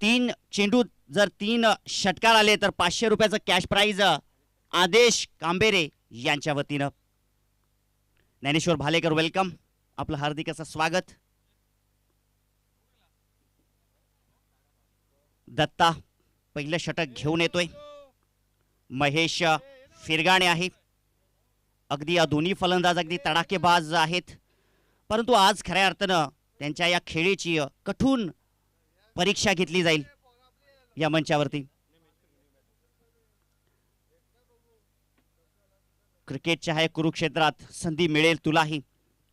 तीन चेंडू जर 3 षटकार आले तर 500 रुपयाचं कॅश प्राइज आदेश कांबेरे यांच्या वतीनं. ज्ञानेश्वर भालेकर वेलकम, आपलं हार्दिक असं स्वागत. दत्ता पहिलं षटक घेऊन येतोय. महेश फिरगाणे आहे. अगदी दोन्ही फलंदाज अगदी तडाखेबाज आहेत, परंतु आज खऱ्या अर्थानं त्यांच्या या खेळीची कठोर परीक्षा घेतली जाईल या मंचावरती. क्रिकेटच्या ह्या कुरुक्षेत्रात संधी मिळेल तुलाही,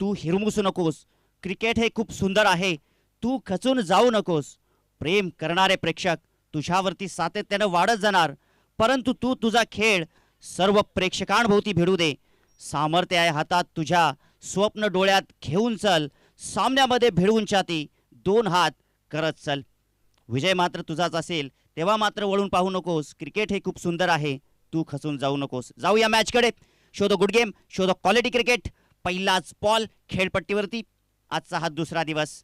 तू हिरमुसू नकोस. क्रिकेट हे खूप सुंदर आहे, तू खचून जाऊ नकोस. प्रेम करणारे प्रेक्षक तुझ्यावरती सातत्यानं वाढत जाणार, परंतु तू तुझा खेळ सर्व प्रेक्षकांभोवती भिडू दे. सामर्थ्य आहे हातात तुझ्या, स्वप्न डोळ्यात घेऊन चल. सामन्यामध्ये भिडवून छाती, 2 हात करत चल. विजय मात्र तुझाच असेल, तेव्हा मात्र वळून पाहू नकोस. क्रिकेट हे खूप सुंदर आहे, तू खचून जाऊ नकोस. जाऊया मॅचकडे. शोधो गुड गेम, शोधो क्वालिटी क्रिकेट. पहिलाच बॉल खेळपट्टीवरती. आजचा हा दुसरा दिवस.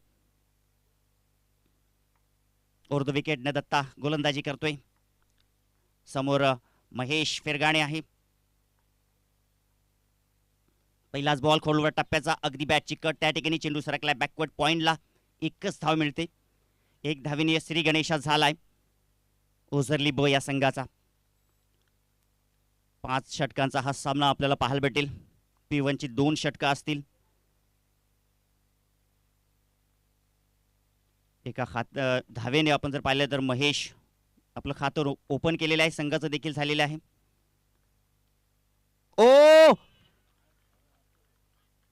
उर्दू विकेटने दत्ता गोलंदाजी करतोय. समोर महेश फिरगाणे आहे. पहिलाच बॉल खोलवर टप्प्याचा, अगदी बॅटची कट. त्या ठिकाणी चेंडू सरकला बॅकवर्ड पॉइंटला. 1च धाव मिळते. 1 धावेने श्री गणेशा झालाय ओझरली ब या संघाचा. 5 षटकांचा हा सामना आपल्याला पाहायला भेटेल. P1ची 2 षटकं असतील. एका धावेने आपण जर पाहिलं तर महेश आपलं खातं ओपन केलेलं आहे, संघाचं देखील झालेलं आहे. Oh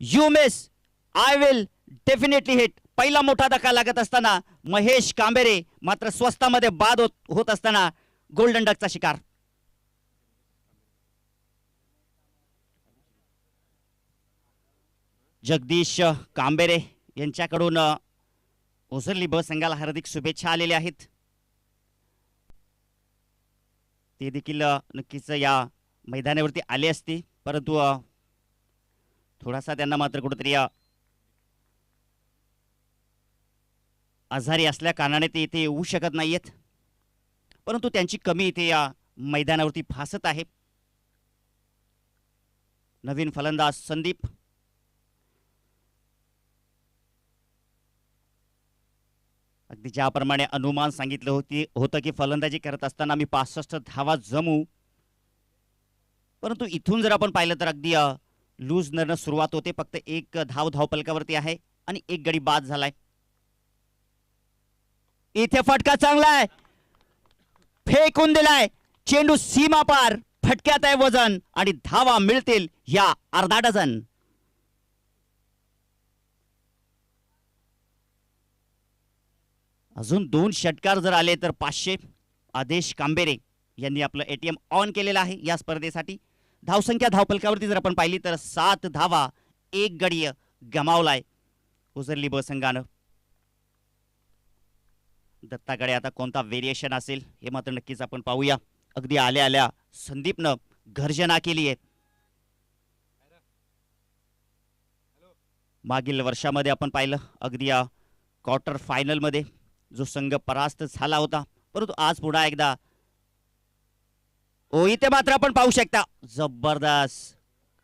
you miss, I will definitely hit. पहिला मोठा धक्का लागत असताना महेश कांबेरे मात्र स्वस्तामध्ये बाद होत असताना गोल्डन डकचा शिकार. जगदीश कांबेरे यांच्याकडून ओझरली ब संघाला हार्दिक शुभेच्छा आलेल्या आहेत. ते देखील नक्कीच या मैदानावरती आले असते, परंतु थोडासा त्यांना मात्र कुठेतरी आजारी असल्या कारणाने ते इथे येऊ शकत नाहीयेत, परंतु त्यांची कमी इथे या मैदानावरती भासत आहे. नवीन फलंदाज संदीप. अगदी ज्याप्रमाणे अनुमान सांगितलं होतं की फलंदाजी करत असताना मी 65 धावा जमू, परंतु इथून जर आपण पाहिलं तर अगदी लूज नरनं सुरुवात होते. फक्त 1 धाव धावपलकावरती आहे आणि 1 गडी बाद झालाय. इथे फटका चांगला आहे, फेकून दिलाय. चेंडू सीमा पार, फटक्यात आहे वजन आणि धावा मिळतील या अर्धा डझन. अजून 2 षटकार जर आले तर 500. आदेश कांबेरे यांनी आपलं ATM ऑन केलेलं आहे या स्पर्धेसाठी. धावसंख्या धावपलकावरती जर आपण पाहिली तर 7 धावा, 1 गडी गमावलाय ओझरली ब संघानं. दत्ताकडे आता कोणता व्हेरिएशन असेल हे मात्र नक्कीच आपण पाहूया. अगदी आल्या आल्या संदीपनं गर्जना केली आहे. मागील वर्षामध्ये आपण पाहिलं अगदी क्वार्टर फायनल मध्ये जो संघ परास्त झाला होता, परंतु आज पुन्हा एकदा इथे मात्र आपण पाहू शकता जबरदस्त.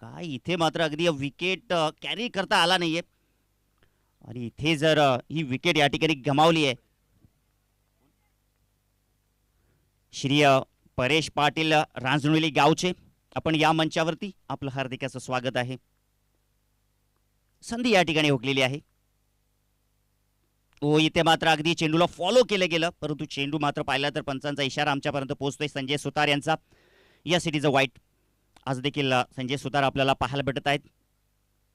काय इथे मात्र अगदी विकेट कॅरी करता आला नाहीये आणि इथे जर ही विकेट या ठिकाणी गमावली आहे. श्री परेश पाटील रांजणोली गावचे आपण या मंचावरती आपलं हार्दिक असं स्वागत आहे. संधी या ठिकाणी हुकलेली आहे. इथे मात्र अगदी चेंडूला फॉलो केलं गेलं, परंतु चेंडू मात्र पाहिला तर पंचांचा इशारा आमच्यापर्यंत पोहोचतोय. संजय सुतार यांचा या सिटीचं वाईट. आज देखील संजय सुतार आपल्याला पाहायला भेटत आहेत.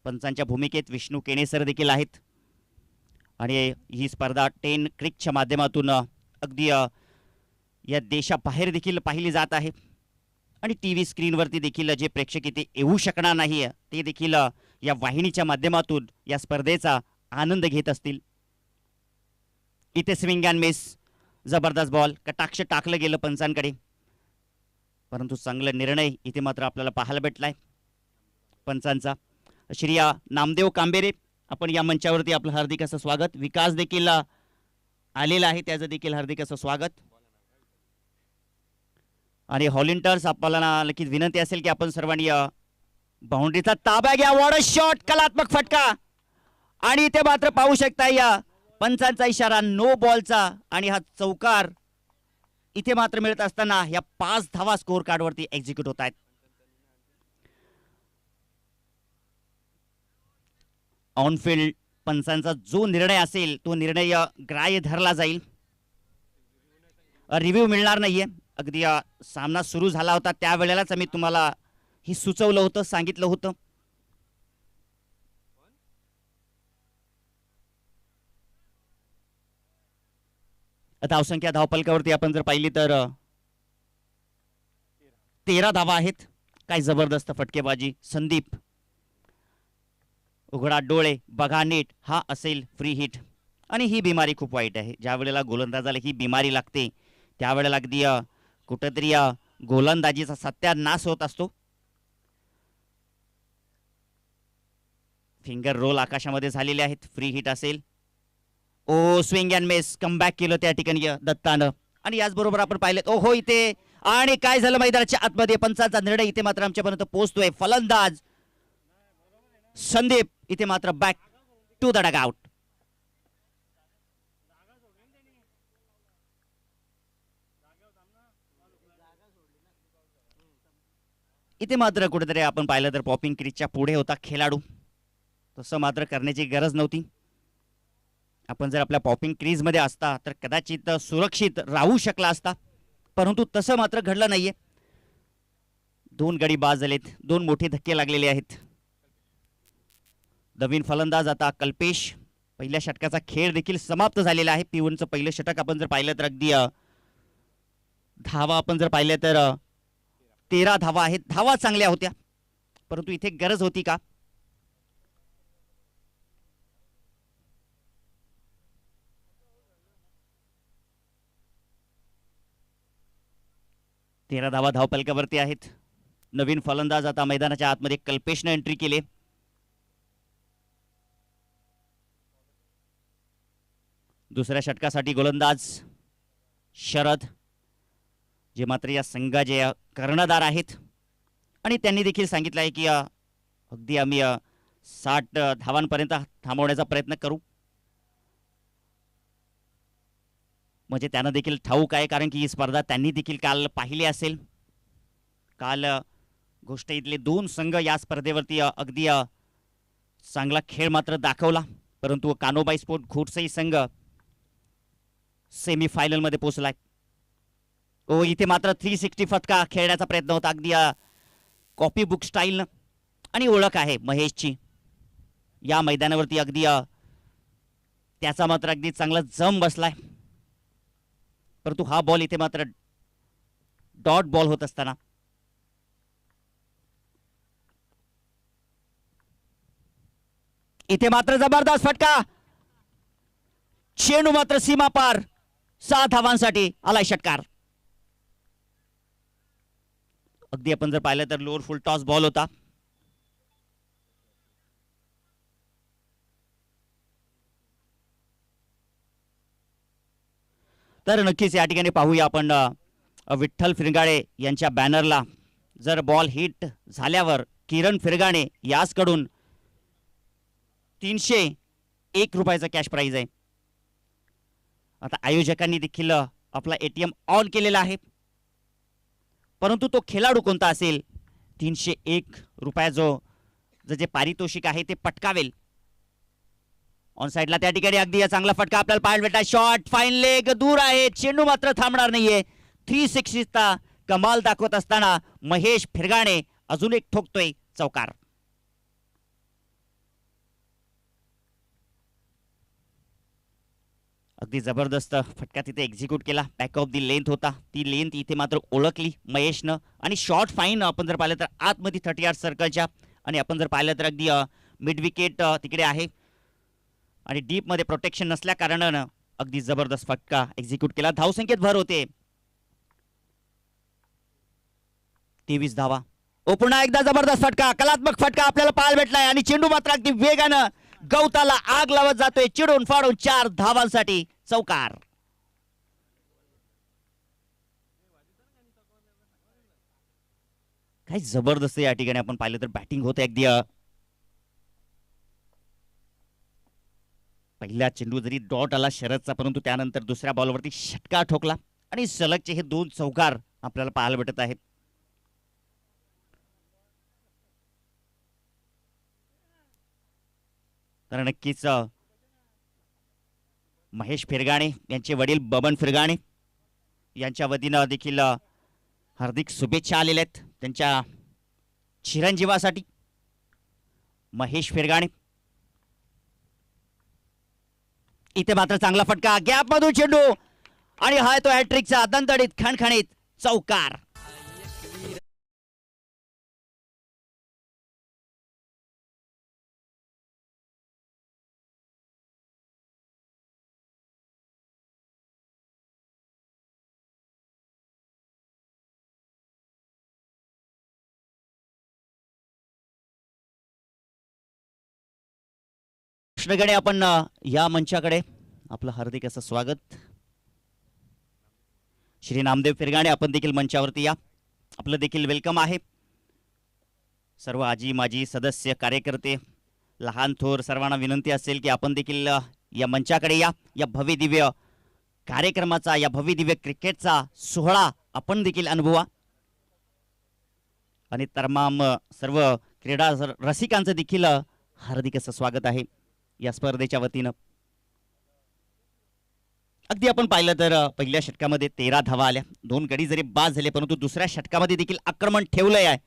पंचांच्या भूमिकेत विष्णू केणेसर देखील आहेत आणि ही स्पर्धा 10 क्रिकच्या माध्यमातून अगदी या देशाबाहेर देखील पाहिली जात आहे आणि TV स्क्रीनवरती देखील जे प्रेक्षक इथे येऊ शकणार नाही ते देखील या वाहिनीच्या माध्यमातून या स्पर्धेचा आनंद घेत असतील. इथे स्विंग अँड मिस, जबरदस्त बॉल, कटाक्ष टाकलं गेलं पंचांकडे, परंतु चांगला निर्णय इथे मात्र आपल्याला पाहायला भेटलाय पंचांचा. श्री नामदेव कांबेरे आपण या मंचावरती आपलं हार्दिक असं स्वागत. विकास देखील आलेलं आहे, त्याचं देखील हार्दिक असं स्वागत. आणि हॉलिंटर्स आपल्याला नक्कीच विनंती असेल की आपण सर्वांनी बाउंड्रीचा ताबा घ्या. वॉट अ शॉट, कलात्मक फटका. आणि इथे मात्र पाहू शकता या पंचांचा इशारा नो बॉलचा आणि हा चौकार इथे मात्र मिळत असताना या 5 धावा स्कोर कार्ड वरती एक्झिक्यूट होत आहेत. ऑनफिल्ड पंचांचा जो निर्णय असेल तो निर्णय ग्राह्य धरला जाईल. रिव्ह्यू मिळणार नाहीये. अगदी सामना सुरू झाला होता त्यावेळेलाच आम्ही तुम्हाला हे सुचवलं होतं, सांगितलं होतं. धावसंख्या धावपलकावरती आपण जर पाहिली तर 13 धावा आहेत. काय जबरदस्त फटकेबाजी. संदीप उघडा डोळे, बघा नीट, हा असेल फ्री हिट. आणि ही बिमारी खूप वाईट आहे. ज्या वेळेला गोलंदाजाला ही बिमारी लागते त्यावेळेला अगदी कुठंतरी गोलंदाजीचा सत्यानाश होत असतो. फिंगर रोल आकाशामध्ये झालेले आहेत. फ्री हिट असेल. ओ स्विंग अँड मिस, कमबॅक केलं त्या ठिकाणी दत्तानं. आणि याचबरोबर आपण पाहिलं ओ हो इथे आणि काय झालं मैदानाच्या आतमध्ये पंचांचा निर्णय इथे मात्र आमच्यापर्यंत पोहोचतोय. फलंदाज संदीप इथे मात्र बॅक टू द डगआउट. इथे मात्र कुठेतरी आपण पाहिलं तर पॉपिंग क्रीजच्या पुढे होता खेळाडू. तसं मात्र करण्याची गरज नव्हती. आपण जर आपल्या पॉपिंग क्रीज मध्ये असता तर कदाचित सुरक्षित राहू शकला असता, परंतु तसं मात्र घडलं नाहीये. 2 गडी बाद झालेत. 2 मोठे धक्के लागलेले आहेत. नवीन फलंदाज आता कल्पेश. पहिल्या षटकाचा खेळ देखील समाप्त झालेला आहे. P1चं पहिलं षटक आपण जर पाहिलं तर अगदी धावा आपण जर पाहिलं तर 13 धावा आहेत. धावा चांगल्या होत्या, परंतु इथे गरज होती का? तेरा धावा धावपलकावरती आहेत. नवीन फलंदाज आता मैदानाच्या आतमध्ये कल्पेशने एंट्री केली. दुसऱ्या षटकासाठी गोलंदाज शरद, जे मात्र या संघाचे कर्णधार आहेत आणि त्यांनी देखील सांगितलं आहे की अगदी आम्ही 60 धावांपर्यंत थांबवण्याचा प्रयत्न करू. म्हणजे त्यांना देखील ठाऊक आहे, कारण की ही स्पर्धा त्यांनी देखील काल पाहिली असेल. काल गोष्ट इथले 2 संघ या स्पर्धेवरती अगदी चांगला खेळ मात्र दाखवला, परंतु कानोबाई स्पोर्ट घोटसई संघ सेमीफायनल मध्ये पोहोचलाय. ओ इथे मात्र 360 फटका खेळण्याचा प्रयत्न होता अगदी कॉपी बुक स्टाईल. आणि ओळख आहे महेशची या मैदानावरती, अगदी त्याचा मात्र अगदी चांगला जम बसलाय. परंतु हा बॉल इथे मात्र डॉट बॉल होत असताना इथे मात्र जबरदस्त फटका. चेंडू मात्र सीमा पार. 6 धावांसाठी आलाय षटकार. अगदी आपण जर पाहिलं तर लोअर फुल टॉस बॉल होता. तर नक्कीच या ठिकाणी पाहूया आपण विठ्ठल फिरगाणे यांच्या बॅनरला जर बॉल हिट झाल्यावर किरण फिरगाणे याचकडून 301 रुपयाचा कॅश प्राइज आहे. आता आयोजकांनी देखील आपला ATM ऑन केलेला आहे, परंतु तो खेळाडू कोणता असेल 301 रुपया जो जे पारितोषिक आहे ते पटकावेल. ऑन साइडला त्या ठिकाणी अगदी चांगला फटका आपल्याला पाहायला भेटला. शॉट फाईन लेग दूर आहे. चेंडू मात्र थांबणार नाहीये. 360 चा कमाल दाखवत असताना महेश फिरगाणे अजून एक ठोकतोय चौकार. अगदी जबरदस्त फटका तिथे एक्झिक्यूट केला. बॅक ऑफ दी लेंथ होता, ती लेंथ इथे मात्र ओळखली महेशनं. आणि शॉर्ट फाईन आपण जर पाहिलं तर आतमध्ये 30 यार्ड सर्कलच्या, आणि आपण जर पाहिलं तर अगदी मिड विकेट तिकडे आहे आणि डीप मध्ये प्रोटेक्शन नसल्या कारणानं अगदी जबरदस्त फटका एक्झिक्यूट केला. धावसंख्येत भर होते. 23 धावा. ओ पुन्हा एकदा जबरदस्त फटका, कलात्मक फटका आपल्याला पाहायला भेटलाय आणि चेंडू मात्र अगदी वेगानं गवताला आग लावत जातोय. चिडून फाडून 4 धावांसाठी चौकार. काय जबरदस्त या ठिकाणी आपण पाहिलं तर बॅटिंग होते अगदी पहिला चेंडू जरी डॉट आला शरदचा, परंतु त्यानंतर दुसऱ्या बॉलवरती षटकार ठोकला आणि सलगचे हे 2 चौकार आपल्याला पाहायला भेटत आहेत. तर नक्कीच महेश फिरगाणे यांचे वडील बबन फिरगाणे यांच्या वतीनं देखील हार्दिक शुभेच्छा आलेल्या आहेत त्यांच्या चिरंजीवासाठी. महेश फिरगाणे इथे मात्र चांगला फटका गॅप मधून चेंडू आणि हा तो हॅट्रिकचा दणदणीत खणखणीत चौकार. कृष्णगणे आपण या मंचाकडे आपलं हार्दिक असं स्वागत. श्री नामदेव फिरगाणे आपण देखील मंचावरती या, आपलं देखील वेलकम आहे. सर्व आजी माजी सदस्य कार्यकर्ते लहान थोर सर्वांना विनंती असेल की आपण देखील या मंचाकडे या. या भव्य दिव्य कार्यक्रमाचा, या भव्य दिव्य क्रिकेटचा सोहळा आपण देखील अनुभवा आणि तमाम सर्व क्रीडा रसिकांचं देखील हार्दिक असं स्वागत आहे या स्पर्धेच्या वतीनं. अगदी आपण पाहिलं तर पहिल्या षटकामध्ये 13 धावा आल्या, 2 गडी जरी बाद झाले, परंतु दुसऱ्या षटकामध्ये देखील आक्रमण ठेवलंय आहे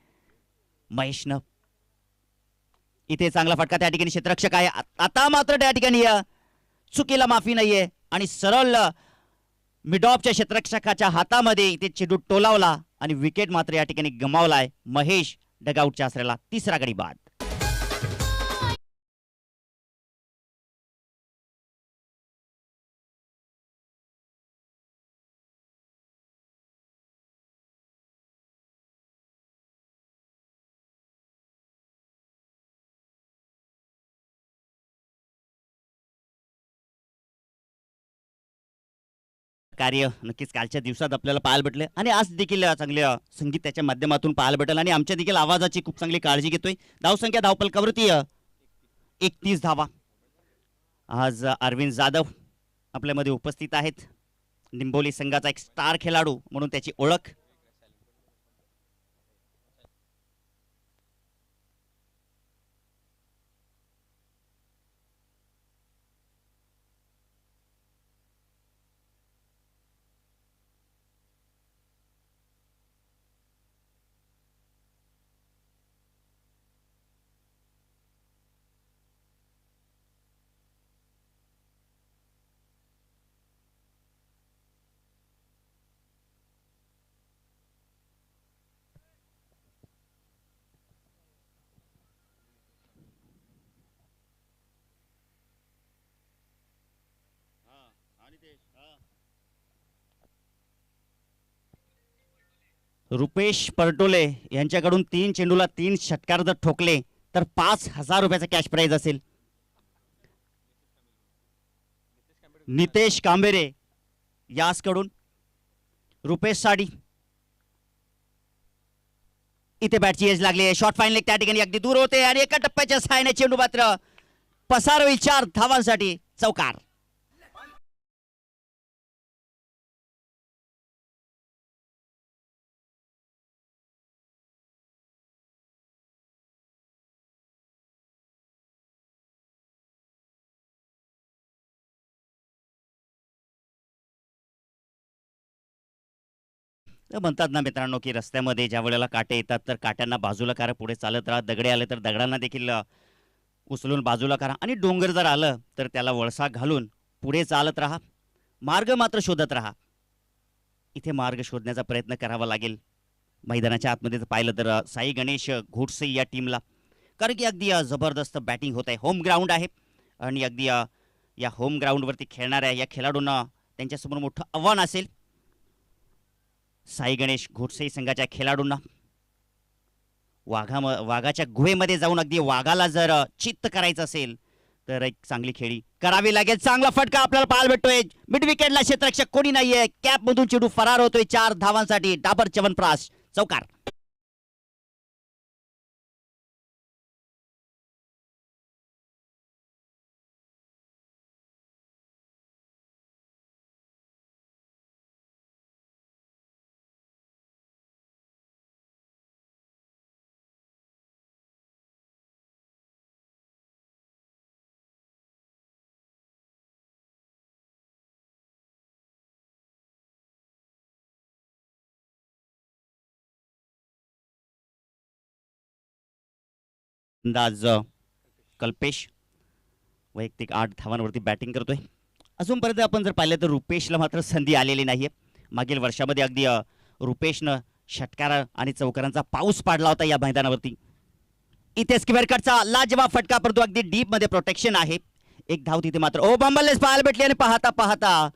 महेशनं. इथे चांगला फटका त्या ठिकाणी क्षेत्ररक्षक आहे. आता मात्र त्या ठिकाणी चुकीला माफी नाहीये आणि सरळ मिडॉपच्या क्षेत्ररक्षकाच्या हातामध्ये इथे चेंडू टोलावला आणि विकेट मात्र या ठिकाणी गमावलाय महेश डगआउटच्या आसऱ्याला. तिसरा गडी बाद. कार्य नक्कीच कालच्या दिवसात आपल्याला पाहायला भेटले आणि आज देखील चांगल्या संगीताच्या माध्यमातून पाहायला भेटेल आणि आमच्या देखील आवाजाची खूप चांगली काळजी घेतोय. धावसंख्या धावपलकावरती 31 धावा. आज अरविंद जाधव आपल्यामध्ये उपस्थित आहेत. निंबोली संघाचा एक स्टार खेळाडू म्हणून त्याची ओळख. रुपेश परटोले यांच्याकडून 3 चेंडूला 3 षटकार जर ठोकले तर 5,000 रुपयाचा कॅश प्राइज असेल. नितेश कांबेरे यासकडून रुपेश साडी. इथे बॅटची एज लागली आहे. शॉर्ट फाईन लेग त्या ठिकाणी अगदी दूर होते आणि एका टप्प्याच्या सहाय्याने चेंडू मात्र पसार होईल 4 धावांसाठी. चौकार. म्हणतात ना मित्रांनो की रस्त्यामध्ये ज्या वेळेला काटे येतात तर काट्यांना बाजूला करा, पुढे चालत राहा. दगडे आले तर दगडांना देखील उचलून बाजूला करा आणि डोंगर जर आलं तर त्याला वळसा घालून पुढे चालत राहा. मार्ग मात्र शोधत राहा. इथे मार्ग शोधण्याचा प्रयत्न करावा लागेल. मैदानाच्या आतमध्ये पाहिलं तर साई गणेश घोटसे या टीमला, कारण की अगदी जबरदस्त बॅटिंग होत आहे. होम ग्राउंड आहे आणि अगदी या होम ग्राउंडवरती खेळणाऱ्या या खेळाडूंना त्यांच्यासमोर मोठं आव्हान असेल. साई गणेश घोटसे संघाच्या खेळाडूंना वाघाच्या गुहेमध्ये जाऊन अगदी वाघाला जर चित्त करायचं असेल तर एक चांगली खेळी करावी लागेल. चांगला फटका आपल्याला पाहायला भेटतोय. मिड विकेटला क्षेत्ररक्षक कोणी नाहीये. कॅप मधून चेंडू फरार होतोय 4 धावांसाठी. डाबर च्यवनप्राश. चौकार. अंदाज कल्पेश वैयक्तिक 8 धावांवरती बॅटिंग करतोय. अजूनपर्यंत आपण जर पाहिलं तर रुपेशला मात्र संधी आलेली नाहीये. मागील वर्षामध्ये अगदी रुपेशनं षटकार आणि चौकारांचा पाऊस पाडला होता या मैदानावरती. इथे स्क्वेअर कटचा लाजवाब फटका, परंतु अगदी डीप मध्ये प्रोटेक्शन आहे. एक धाव तिथे मात्र ओ बंबलनेस पाहायला भेटली आणि पाहता पाहता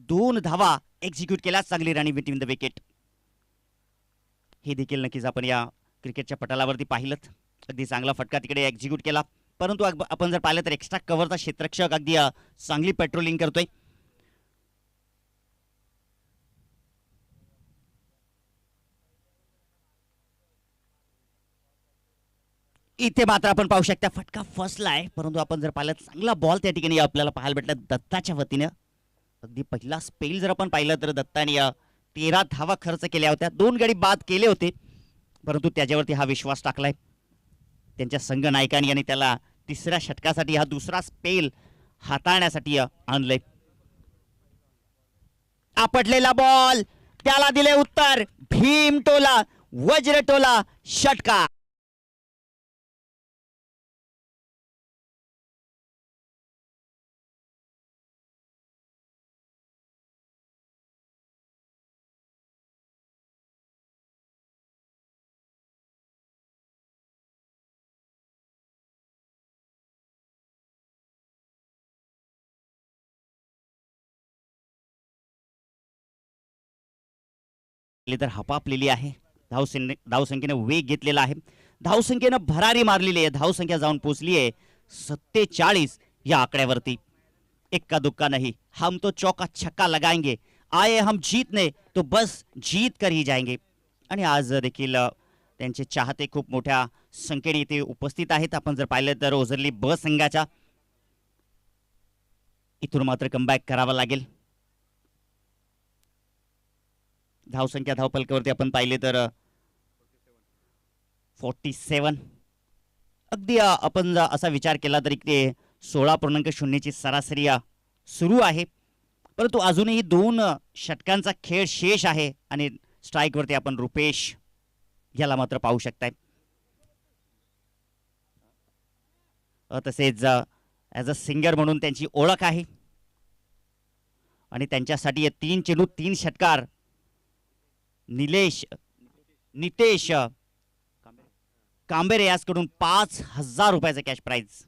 2 धावा एक्झिक्यूट केल्या. चांगली रनिंग बिटवीन द विकेट. हे देखील नक्कीच आपण या क्रिकेटच्या पटलावरती पाहिलं. अगदी चांगला फटका तिकडे एक्झिक्यूट केला, परंतु आपण जर पाहिलं तर एक्स्ट्रा कव्हरचा क्षेत्ररक्षक अगदी चांगली पेट्रोलिंग करतोय. इथे मात्र आपण पाहू शकता फटका फसलाय, परंतु आपण जर पाहिलं चांगला बॉल त्या ठिकाणी आपल्याला पाहायला भेटला दत्ताच्या वतीनं. अगदी पहिला स्पेल जर आपण पाहिलं तर दत्ताने 13 धावा खर्च केल्या होत्या. 2 गडी बाद केले होते, परंतु त्याच्यावरती हा विश्वास टाकलाय त्यांच्या संघ नायकांनी आणि त्याला तिसऱ्या षटकासाठी हा दुसरा स्पेल हाताळण्यासाठी आणलंय. आपटलेला बॉल, त्याला दिले उत्तर. भीम टोला, वज्र टोला, षटकार. तर हपापलेली आहे. धावसंख्येने वेग घेतलेला आहे. धावसंख्येनं भरारी मारलेली आहे. धावसंख्या जाऊन पोहोचली आहे 47 या आकड्यावरती. इक्का दुक्का नहीं, हम तो चौका छक्का लगाएंगे. आए हम जीतने तो बस जीत कर ही जाएंगे. आणि आज देखील त्यांचे चाहते खूप मोठ्या संख्येने इथे उपस्थित आहेत. आपण जर पाहिलं तर ओझरली ब संघाच्या इथून मात्र कमबॅक करावा लागेल. धावसंख्या धावफलकावरती आपण पाहिले तर 47. अगदी आपण असा विचार केला तरी ते 16.0 ची सरासरी सुरू आहे, परंतु अजूनही 2 षटकांचा खेळ शेष आहे. आणि स्ट्राईकवरती आपण रुपेश याला मात्र पाहू शकताय. तसेच ॲज अ सिंगर म्हणून त्यांची ओळख आहे आणि त्यांच्यासाठी 3 चेंडू 3 षटकार. नितेश कांबेरे याचकडून 5,000 रुपयाचं कॅश प्राइज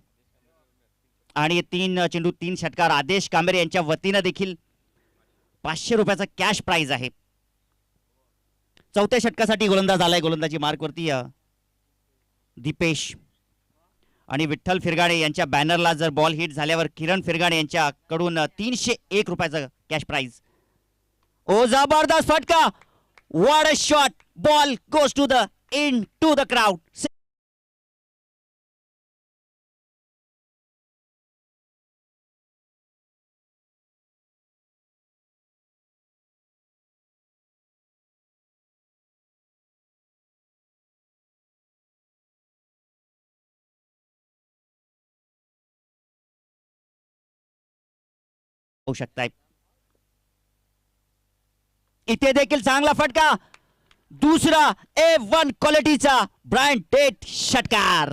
आणि 3 चेंडू 3 षटकार आदेश कांबेरे यांच्या वतीनं देखील 500 रुपयाचा कॅश प्राइज आहे. चौथ्या षटकासाठी गोलंदाज आलाय. गोलंदाजी मार्कवरती दीपेश आणि विठ्ठल फिरगाडे यांच्या बॅनरला जर बॉल हिट झाल्यावर किरण फिरगाडे यांच्याकडून 301 रुपयाचं कॅश प्राइज. ओ जबरदस्त फटका, what a shot, ball goes to the into the crowd. होऊ शकताय. इथे देखील चांगला फटका, दुसरा A1 क्वालिटीचा ब्रँडेड षटकार.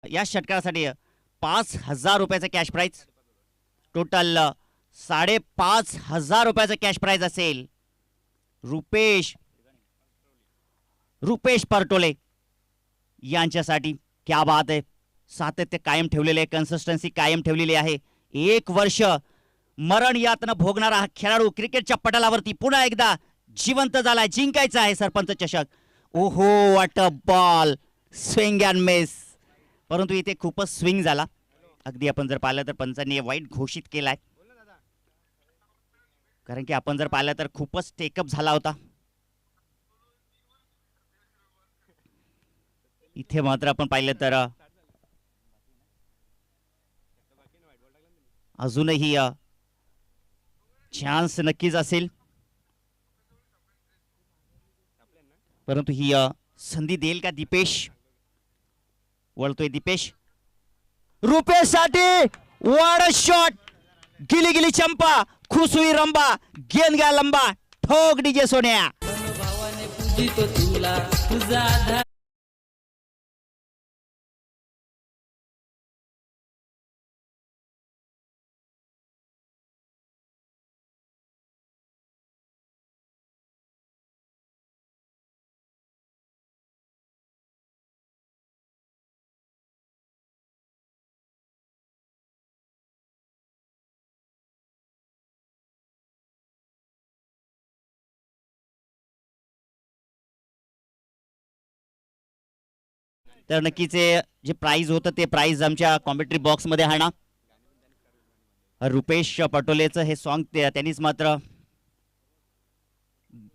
या षटकासाठी 5,000 रुपयाचा कॅश प्राइज. टोटल 5,500 रुपयाचा कॅश प्राइज असेल. रुपेश परटोले यांच्यासाठी. क्या बात आहे, सातत्य कायम ठेवलेले आहे, कन्सिस्टन्सी कायम ठेवलेली आहे. 1 वर्ष मरण यातना भोगणारा हा खेळाडू क्रिकेटच्या पटलावरती पुन्हा एकदा जिवंत झालाय. जिंकायचा आहे सरपंच चषक. ओहो, what a ball, swing and miss. परंतु इथे खूपच स्विंग झाला. अगदी आपण जर पाहिलं तर पंचांनी वाईट घोषित केलाय, कारण की आपण जर पाहिलं तर खूपच टेकअप झाला होता. इथे मात्र आपण पाहिलं तर अजूनही चान्स नक्कीच असेल, परंतु ही संधी देईल का दीपेश? वळतोय दीपेश, रुपेश साठी वॉट शॉट, गिली गिली चंपा, खुश हुई रंबा, गेंद गया लंबा, ठोक डीजे सोन्या. तर नक्कीच जे प्राइज होतं ते प्राइज आमच्या कॉमेंट्री बॉक्स मध्ये आहे ना. रुपेश पटोलेचं हे सॉन्ग त्यांनीच मात्र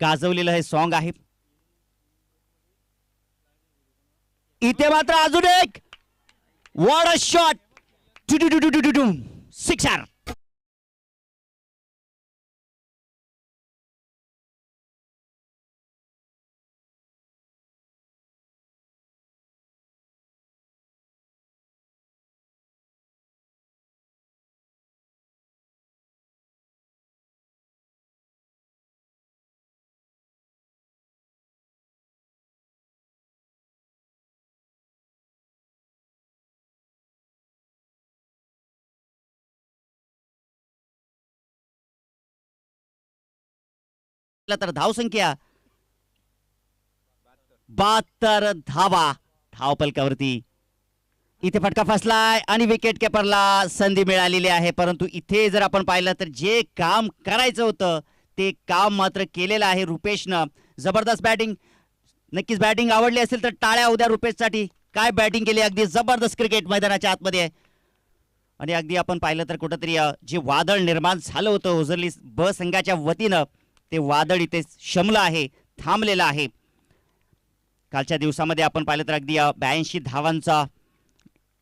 गाजवलेलं हे सॉन्ग आहे. इथे मात्र अजून एक वॉट अ शॉट, सिक्सर. तर धावसंख्या 72 धावा धावपलकावरती. इथे फटका फसलाय आणि विकेट किपरला संधी मिळालेली आहे. परंतु इथे जर आपण पाहिलं तर जे काम करायचं होतं ते काम मात्र केलेलं आहे रुपेशनं. जबरदस्त बॅटिंग. नक्कीच बॅटिंग आवडली असेल तर टाळ्या उद्या रुपेशसाठी. काय बॅटिंग केली, अगदी जबरदस्त क्रिकेट मैदानाच्या आतमध्ये. आणि अगदी आपण पाहिलं तर कुठंतरी जे वादळ निर्माण झालं होतं ओझरली ब संघाच्या वतीनं, ते वादळ इथे शमलं आहे, थांबलेलं आहे. कालच्या दिवसामध्ये आपण पाहिलं तर अगदी 82 धावांचा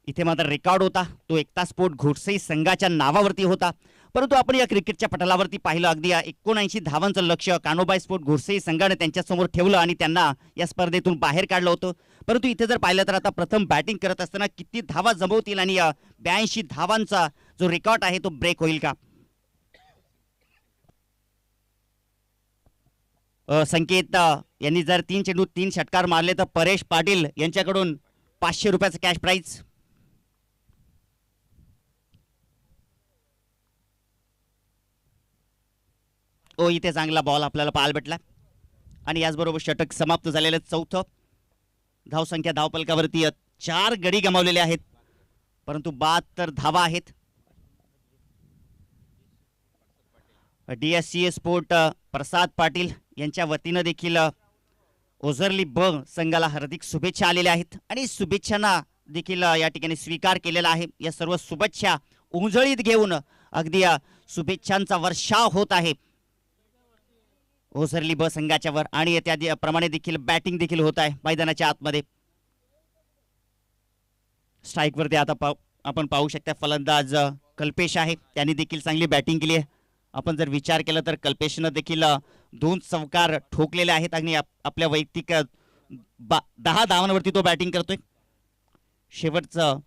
इथे मात्र रेकॉर्ड होता. तो एकता स्पोर्ट घोडसई संघाच्या नावावरती होता. परंतु आपण या क्रिकेटच्या पटलावरती पाहिलं अगदी 79 धावांचं लक्ष्य कान्होबाई स्पोर्ट घोडसई संघाने त्यांच्यासमोर ठेवलं आणि त्यांना या स्पर्धेतून बाहेर काढलं होतं. परंतु इथे जर पाहिलं तर आता प्रथम बॅटिंग करत असताना किती धावा जमवतील आणि 82 धावांचा जो रेकॉर्ड आहे तो ब्रेक होईल का? संकेत यांनी जर 3 चेंडू 3 षटकार मारले तर परेश पाटील यांच्याकडून 500 रुपयाचं कॅश प्राइज. ओ इथे चांगला बॉल आपल्याला पाहायला भेटला आणि याचबरोबर षटक समाप्त झालेलं चौथं. धावसंख्या धावपलकावरती 4 गडी गमावलेले आहेत, परंतु 72 धावा आहेत. DSCA स्पोर्ट प्रसाद पाटील यांच्या वतीनं देखील ओझरली ब संघाला हार्दिक शुभेच्छा आलेल्या आहेत आणि शुभेच्छांना देखील या ठिकाणी स्वीकार केलेला आहे. या सर्व शुभेच्छा उंजळीत घेऊन अगदी शुभेच्छांचा वर्षाव होत आहे ओझरली ब संघाच्या वर आणि त्याप्रमाणे देखील बॅटिंग देखील होत आहे मैदानाच्या आतमध्ये. स्ट्राईकवरती आता आपण पाहू शकता फलंदाज कल्पेश आहे, त्यांनी देखील चांगली बॅटिंग केली आहे. आपण जर विचार केला तर कल्पेशनं देखील 2 चौकार ठोकलेले आहेत आणि आपल्या वैयक्तिक 10 धावांवरती तो बॅटिंग करतोय. शेवटचं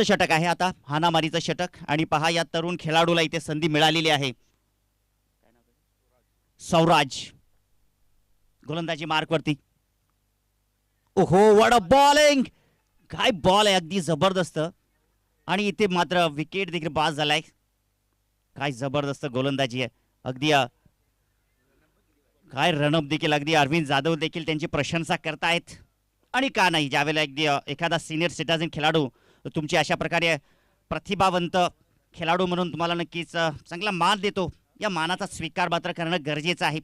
षटक आहे आता, हानामारीचं षटक. आणि पहा या तरुण खेळाडूला इथे संधी मिळालेली आहे. सौराज गोलंदाजी मार्कवरती. ओहो व्हाट अ बॉलिंग, काय बॉल आहे, अगदी जबरदस्त. आणि इथे मात्र विकेट देखील बाद झालाय. काय जबरदस्त गोलंदाजी आहे, अगदी काय रणअप देखील, अगदी अरविंद जाधव देखील त्यांची प्रशंसा करतायत. आणि का नाही, ज्यावेळेला अगदी एखादा सिनियर सिटीजन खेळाडू तुमची अशा प्रकारे प्रतिभावंत खेळाडू म्हणून तुम्हाला नक्कीच चांगला मान देतो, या मानाचा स्वीकार मात्र करणं गरजेचं आहे.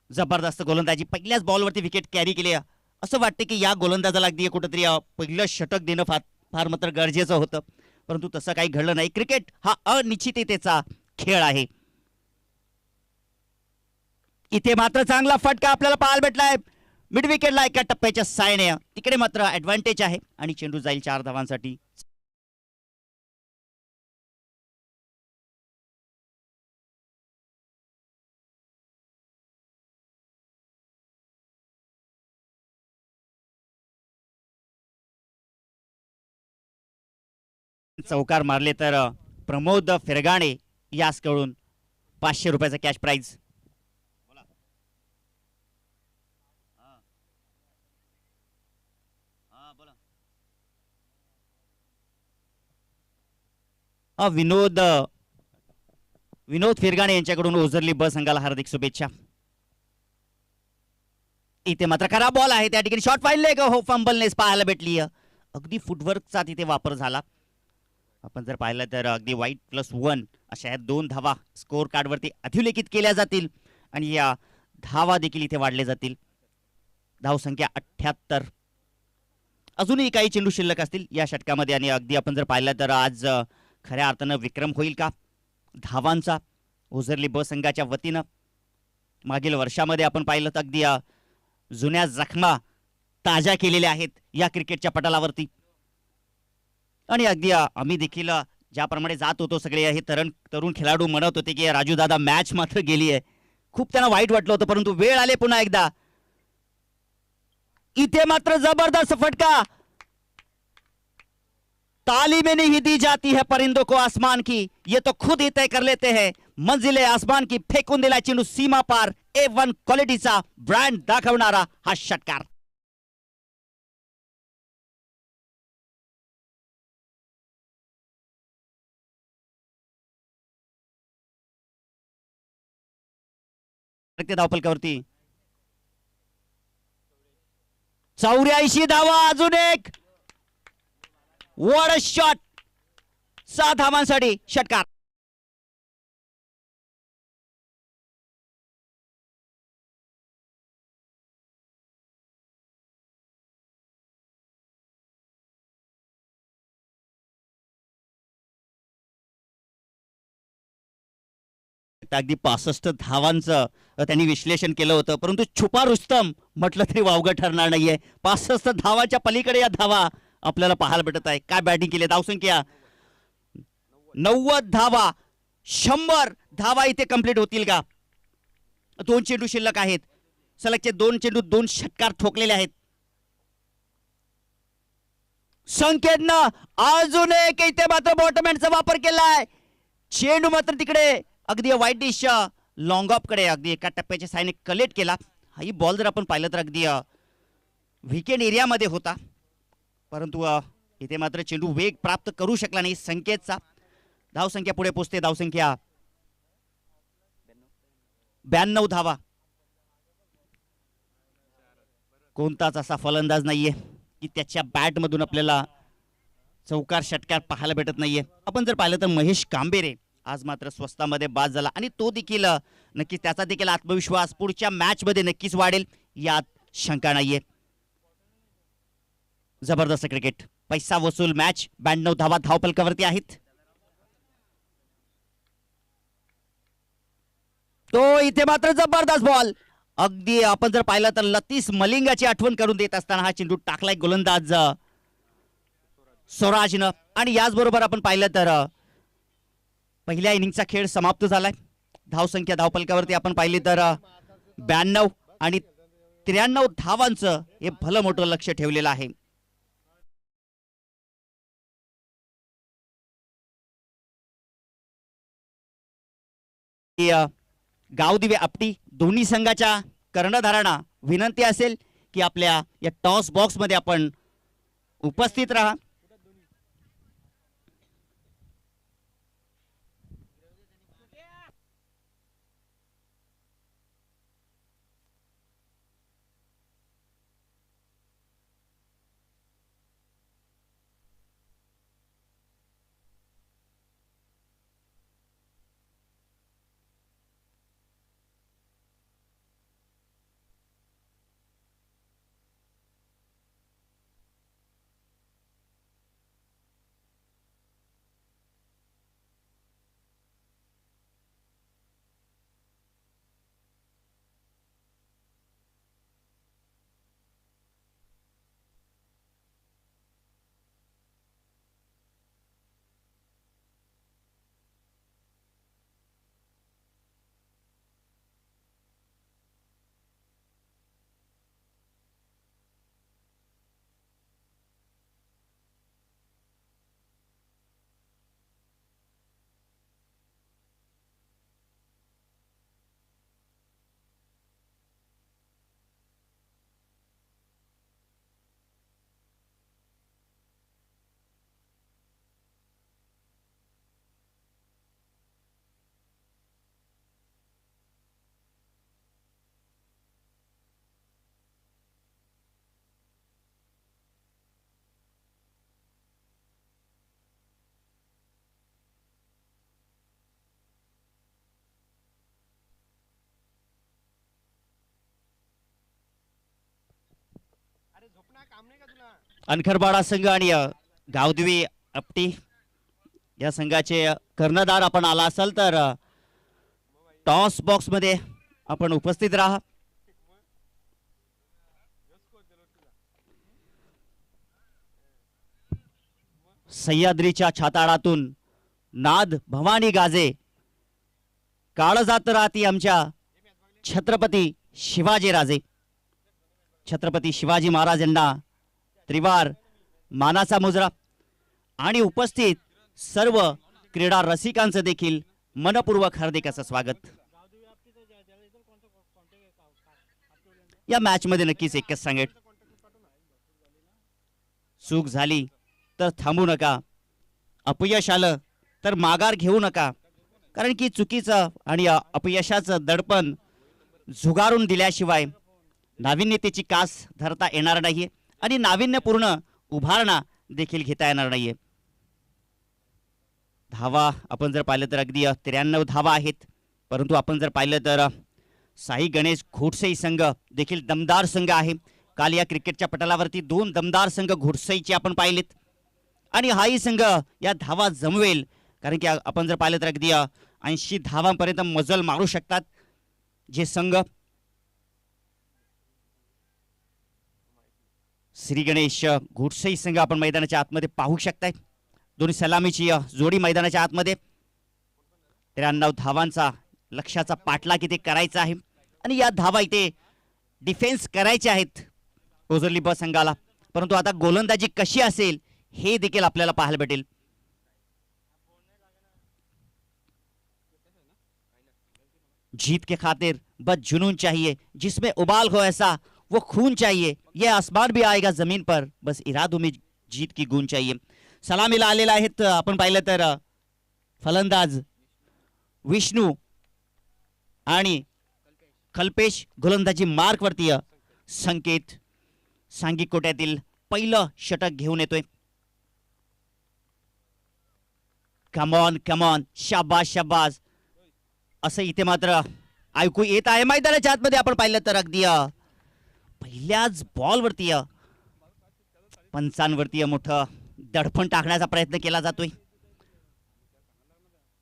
जबरदस्त गोलंदाजी, पहिल्याच बॉलवरती विकेट कॅरी केली. असं वाटतं की या गोलंदाजाला अगदी कुठेतरी पहिलं षटक देणं फार मात्र गरजेचं होतं, परंतु तसं काही घडलं नाही. क्रिकेट हा अनिश्चिततेचा खेळ आहे. इथे मात्र चांगला फटका आपल्याला पाहायला भेटलाय मिड विकेटला एका टप्प्याच्या सायने. तिकडे मात्र ऍडव्हान्टेज आहे आणि चेंडू जाईल 4 धावांसाठी. चौकार मारले तर प्रमोद फिरगाणे यासकडून 500 रुपयाचा कॅश प्राइज. विनोद विनोद फिरगाणे यांच्याकडून ओझरली ब संघाला हार्दिक शुभेच्छा. इथे मात्र खराब बॉल आहे, त्या ठिकाणी शॉट पाहिले का हो, फंबलनेस पाहायला भेटली. अगदी फुटवर्कचा तिथे वापर झाला. आपण जर पाहिलं तर अगदी white+1 अशा ह्या 2 धावा स्कोर कार्डवरती अधिलेखित केल्या जातील आणि या धावा देखील इथे वाढले जातील. धावसंख्या 78. अजूनही काही चेंडू शिल्लक असतील या षटकामध्ये आणि अगदी आपण जर पाहिलं तर आज खऱ्या अर्थानं विक्रम होईल का धावांचा ओझरली ब संघाच्या वतीनं. मागील वर्षामध्ये आपण पाहिलं तर अगदी जुन्या जखमा ताज्या केलेल्या आहेत या क्रिकेटच्या पटलावरती. आणि अगदी आम्ही देखील ज्याप्रमाणे जात होतो सगळे हे तरुण खेळाडू म्हणत होते की राजू दादा मॅच मात्र गेली आहे. खूप त्यांना वाईट वाटलं होतं, परंतु वेळ आले पुन्हा एकदा. इथे मात्र जबरदस्त फटका. ताली में नहीं दी जाती है परिंदों को आसमान की, ये तो खुद ही तय कर लेते हैं मंजिले आसमान की. फेकून दिला चेंडू सीमा पार. A1 क्वालिटीचा ब्रँड दाखवणारा हा षटकार. धावपलकावरती 84 धावा. अजून एक वॉट अ शॉट. 6 धावांसाठी षटकार. अगदी 65 धावांचं त्यांनी विश्लेषण केलं होतं, परंतु छुपा रुस्तम म्हटलं तरी वावगं ठरणार नाहीये. 65 धावाच्या पलीकडे या धावा आपल्याला पाहायला भेटत आहे. काय बॅटिंग केली. धावसंख्या 90 धावा. 100 धावा इथे कंप्लीट होतील का. 2 चेंडू शिल्लक आहेत. सलगचे 2 चेंडू 2 षटकार ठोकलेले आहेत. संकेतनं अजून एक इथे मात्र बॉटमॅनचा वापर केलाय. चेंडू मात्र तिकडे अगदी वाईट डिश लॉंग ऑफ कडे अगदी एका टप्प्याच्या साहाय्याने कलेक्ट केला. हाही बॉल जर आपण पाहिलं तर अगदी विकेट एरियामध्ये होता, परंतु इथे मात्र चेंडू वेग प्राप्त करू शकला नाही संकेतचा. धावसंख्या पुढे पोहोचते. धावसंख्या 92 धावा. कोणताच असा फलंदाज नाहीये की त्याच्या बॅटमधून आपल्याला चौकार षटकार पाहायला भेटत नाहीये. आपण जर पाहिलं तर महेश कांबेरे आज मात्र स्वस्तामध्ये बाद झाला आणि तो देखील नक्कीच त्याचा देखील आत्मविश्वास पुढच्या मॅच मध्ये नक्कीच वाढेल यात शंका नाहीये. जबरदस्त क्रिकेट. पैसा वसूल मॅच. 92 धावा धावपलकावरती आहेत. तो इथे मात्र जबरदस्त बॉल. अगदी आपण जर पाहिलं तर लतीस मलिंगाची आठवण करून देत असताना हा चेंडू टाकलाय गोलंदाज स्वराजनं. आणि याचबरोबर आपण पाहिलं तर पहिल्या इनिंगचा खेळ समाप्त झालाय. धावसंख्या धावपलकावरती आपण पाहिली तर 92 आणि 93 धावांचं हे भलं मोठं लक्ष ठेवलेलं आहे. गावदिवे आपटी दोन्ही संघाच्या कर्णधारांना विनंती असेल की आपल्या या टॉस बॉक्स मध्ये आपण उपस्थित राहा. अनखरबाडा संघ आणि गावदेवी आपटी या संघाचे कर्णधार आपण आला असाल तर टॉस बॉक्स मध्ये आपण उपस्थित राहा. सह्याद्रीच्या छाताळातून नाद भवानी गाजे, काळ जात राहती आमच्या छत्रपती शिवाजी राजे. छत्रपती शिवाजी महाराज यांना त्रिवार मानाचा मुजरा आणि उपस्थित सर्व क्रीडा रसिकांचं देखील मनपूर्वक हार्दिक असं स्वागत. या मॅच मध्ये नक्कीच एकच सांगेल, चूक झाली तर थांबू नका, अपयश आलं तर माघार घेऊ नका, कारण की चुकीचं आणि अपयशाचं दडपण झुगारून दिल्याशिवाय नाविन्यतेची कास धरता येणार नाहीये आणि नाविन्यपूर्ण उभारणा देखील घेता येणार नाहीये. धावा आपण जर पाहिलं तर अगदी 93 धावा आहेत, परंतु आपण जर पाहिलं तर साई गणेश घोडसई संघ देखील दमदार संघ आहे. काल या क्रिकेटच्या पटलावरती 2 दमदार संघ घोडसईचे आपण पाहिलेत आणि हाही संघ या धावा जमवेल, कारण की आपण जर पाहिलं तर अगदी 80 धावांपर्यंत मजल मारू शकतात जे संघ. श्री गणेश घोडसई संघ आपण मैदानाच्या आतमध्ये पाहू शकताय. दोन्ही सलामीची जोडी मैदानाच्या आतमध्ये. 93 धावांचा लक्ष्याचा पाठलाग इथे करायचा आहे आणि या धावा इथे डिफेन्स करायचे आहेत ओझरली ब संघाला, परंतु आता गोलंदाजी कशी असेल हे देखील आपल्याला पाहायला भेटेल. जीत के खातिर बस जुनून चाहिए, जिसमें उबाल हो ऐसा वो खून चाहिए, ये आसमान भी आएगा जमीन पर, बस इरादों में जीत की गूंज चाहिए. सलामीला आलेला आहेत आपण पाहिलं तर फलंदाज विष्णू आणि कल्पेश, गोलंदाजी मार्क वरती संकेत सांघिक कोट्यातील पहिलं षटक घेऊन येतोय. कमॉन कमॉन, शाबास शाबास असं इथे मात्र ऐकू येत आहे. मैदानाच्या आतमध्ये आपण पाहिलं तर अगदी पहिल्याच बॉलवरती पंचांवरती मोठं दडपण टाकण्याचा प्रयत्न केला जातोय,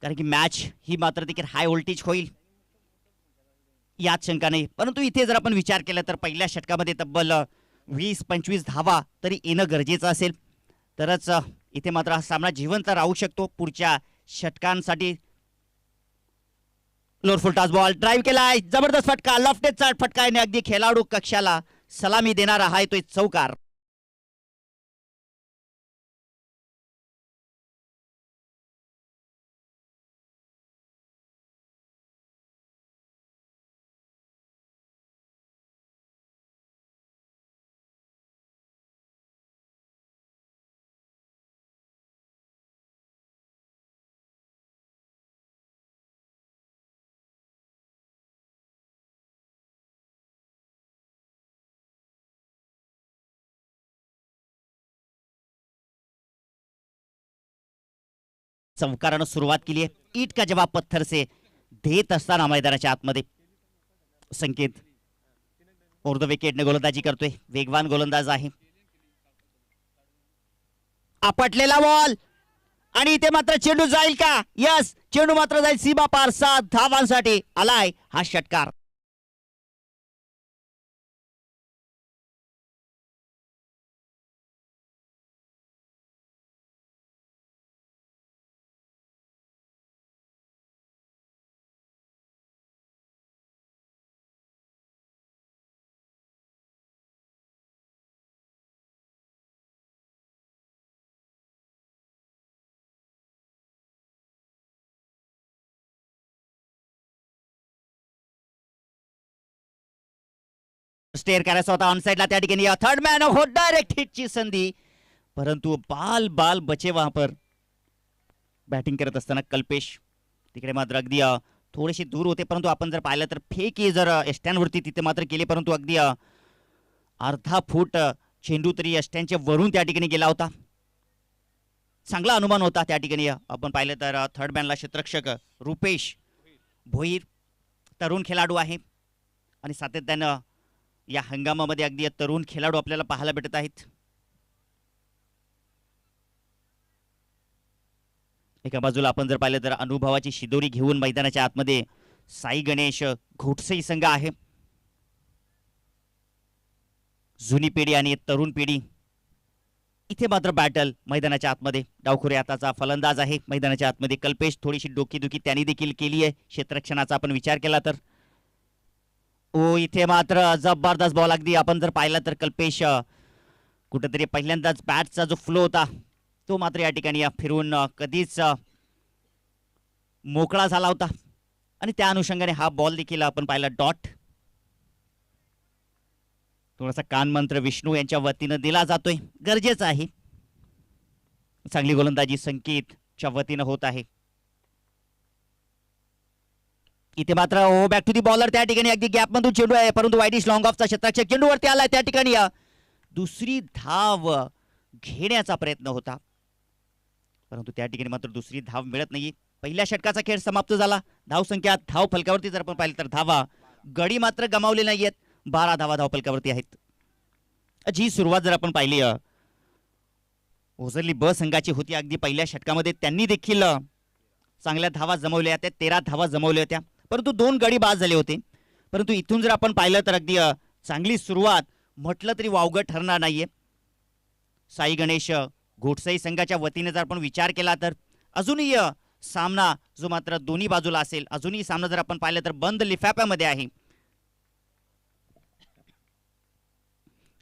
कारण की मॅच ही मात्र देखील हाय व्होल्टेज होईल यात शंका नाही. परंतु इथे जर आपण विचार केला तर पहिल्या षटकामध्ये तब्बल 20-25 धावा तरी येणं गरजेचं असेल, तरच इथे मात्र हा सामना जिवंत राहू शकतो पुढच्या षटकांसाठी. लोअर टास बॉल ड्राईव्ह केलाय, जबरदस्त फटका, लॉफ्टेजचा फटका आहे, अगदी खेळाडू कक्षाला सलामी देणारा आहे तो चौकार. चौकारानं सुरुवात केली आहे, ईट का जवाब पत्थर से देत असताना मैदानाच्या आतमध्ये संकेत ओव्हर द विकेटने गोलंदाजी करतोय. वेगवान गोलंदाज आहे. आपटलेला बॉल आणि इथे मात्र चेंडू जाईल का? यस, चेंडू मात्र जाईल सीमा पार. 7 धावांसाठी आलाय हा षटकार. स्टेअर करायचा होता ऑन साइडला, त्या ठिकाणी थर्ड मॅन हो डायरेक्ट हिटची संधी, परंतु बाल बाल बचे वहां पर. बॅटिंग करत असताना कल्पेश तिकडे मात्र अगदी थोडेसे दूर होते, परंतु आपण जर पाहिलं तर फेकी जर एस्टॅनवरती तिथे मात्र केली, परंतु अगदी अर्धा फूट चेंडू तरी एस्टॅनच्या वरून त्या ठिकाणी गेला होता. चांगला अनुमान होता त्या ठिकाणी. आपण पाहिलं तर थर्ड मॅनला क्षेत्ररक्षक रुपेश भोईर तरुण खेळाडू आहे आणि सातत्यानं या हंगामामध्ये अगदी तरुण खेळाडू आपल्याला पाहायला भेटत आहेत. एका बाजूला आपण जर पाहिलं तर अनुभवाची शिदोरी घेऊन मैदानाच्या आतमध्ये साई गणेश घोटसई संघ आहे. जुनी पिढी आणि तरुण पिढी इथे मात्र बॅटल मैदानाच्या आतमध्ये. डावखुरे आताचा फलंदाज आहे मैदानाच्या आतमध्ये कल्पेश. थोडीशी डोकीदुखी त्यांनी देखील केली आहे क्षेत्ररक्षणाचा आपण विचार केला तर. ओ इथे मात्र जबरदस्त बॉल अगदी आपण जर पाहिला तर कल्पेश कुठेतरी पहिल्यांदाच बॅटचा जो फ्लो होता तो मात्र या ठिकाणी फिरून कधीच मोकळा झाला होता आणि त्या अनुषंगाने हा बॉल देखील आपण पाहिला डॉट. थोडासा कानमंत्र विष्णू यांच्या वतीनं दिला जातोय, गरजेचं आहे. चांगली गोलंदाजी संकेतच्या वतीनं होत आहे. इथे मात्र ओ बॅक टू दी बॉलर. त्या ठिकाणी अगदी गॅप मधून चेंडू आहे परंतु वाईडिश लॉंग ऑफचा क्षेत्ररक्षक चेंडूवरती आलाय. त्या ठिकाणी दुसरी धाव घेण्याचा प्रयत्न होता परंतु त्या ठिकाणी मात्र दुसरी धाव मिळत नाही. पहिल्या षटकाचा खेळ समाप्त झाला. धाव संख्या धाव फलकावरती जर आपण पाहिलं तर धावा गडी मात्र गमावले नाहीयेत. 12 धावा धाव फलकावरती आहेत. जी सुरुवात जर आपण पाहिली ओझरली ब संघाची होती अगदी पहिल्या षटकामध्ये त्यांनी देखील चांगल्या धावा जमवल्या होत्या. 13 धावा जमवल्या होत्या परंतु 2 गडी बाद झाले होते. परंतु इथून जर आपण पाहिलं तर अगदी चांगली सुरुवात म्हटलं तरी वावगं ठरणार नाहीये. साई गणेश घोटसई संघाच्या वतीने जर आपण विचार केला तर अजूनही सामना जो मात्र दोन्ही बाजूला असेल. अजूनही सामना जर आपण पाहिलं तर बंद लिफाफ्यामध्ये आहे.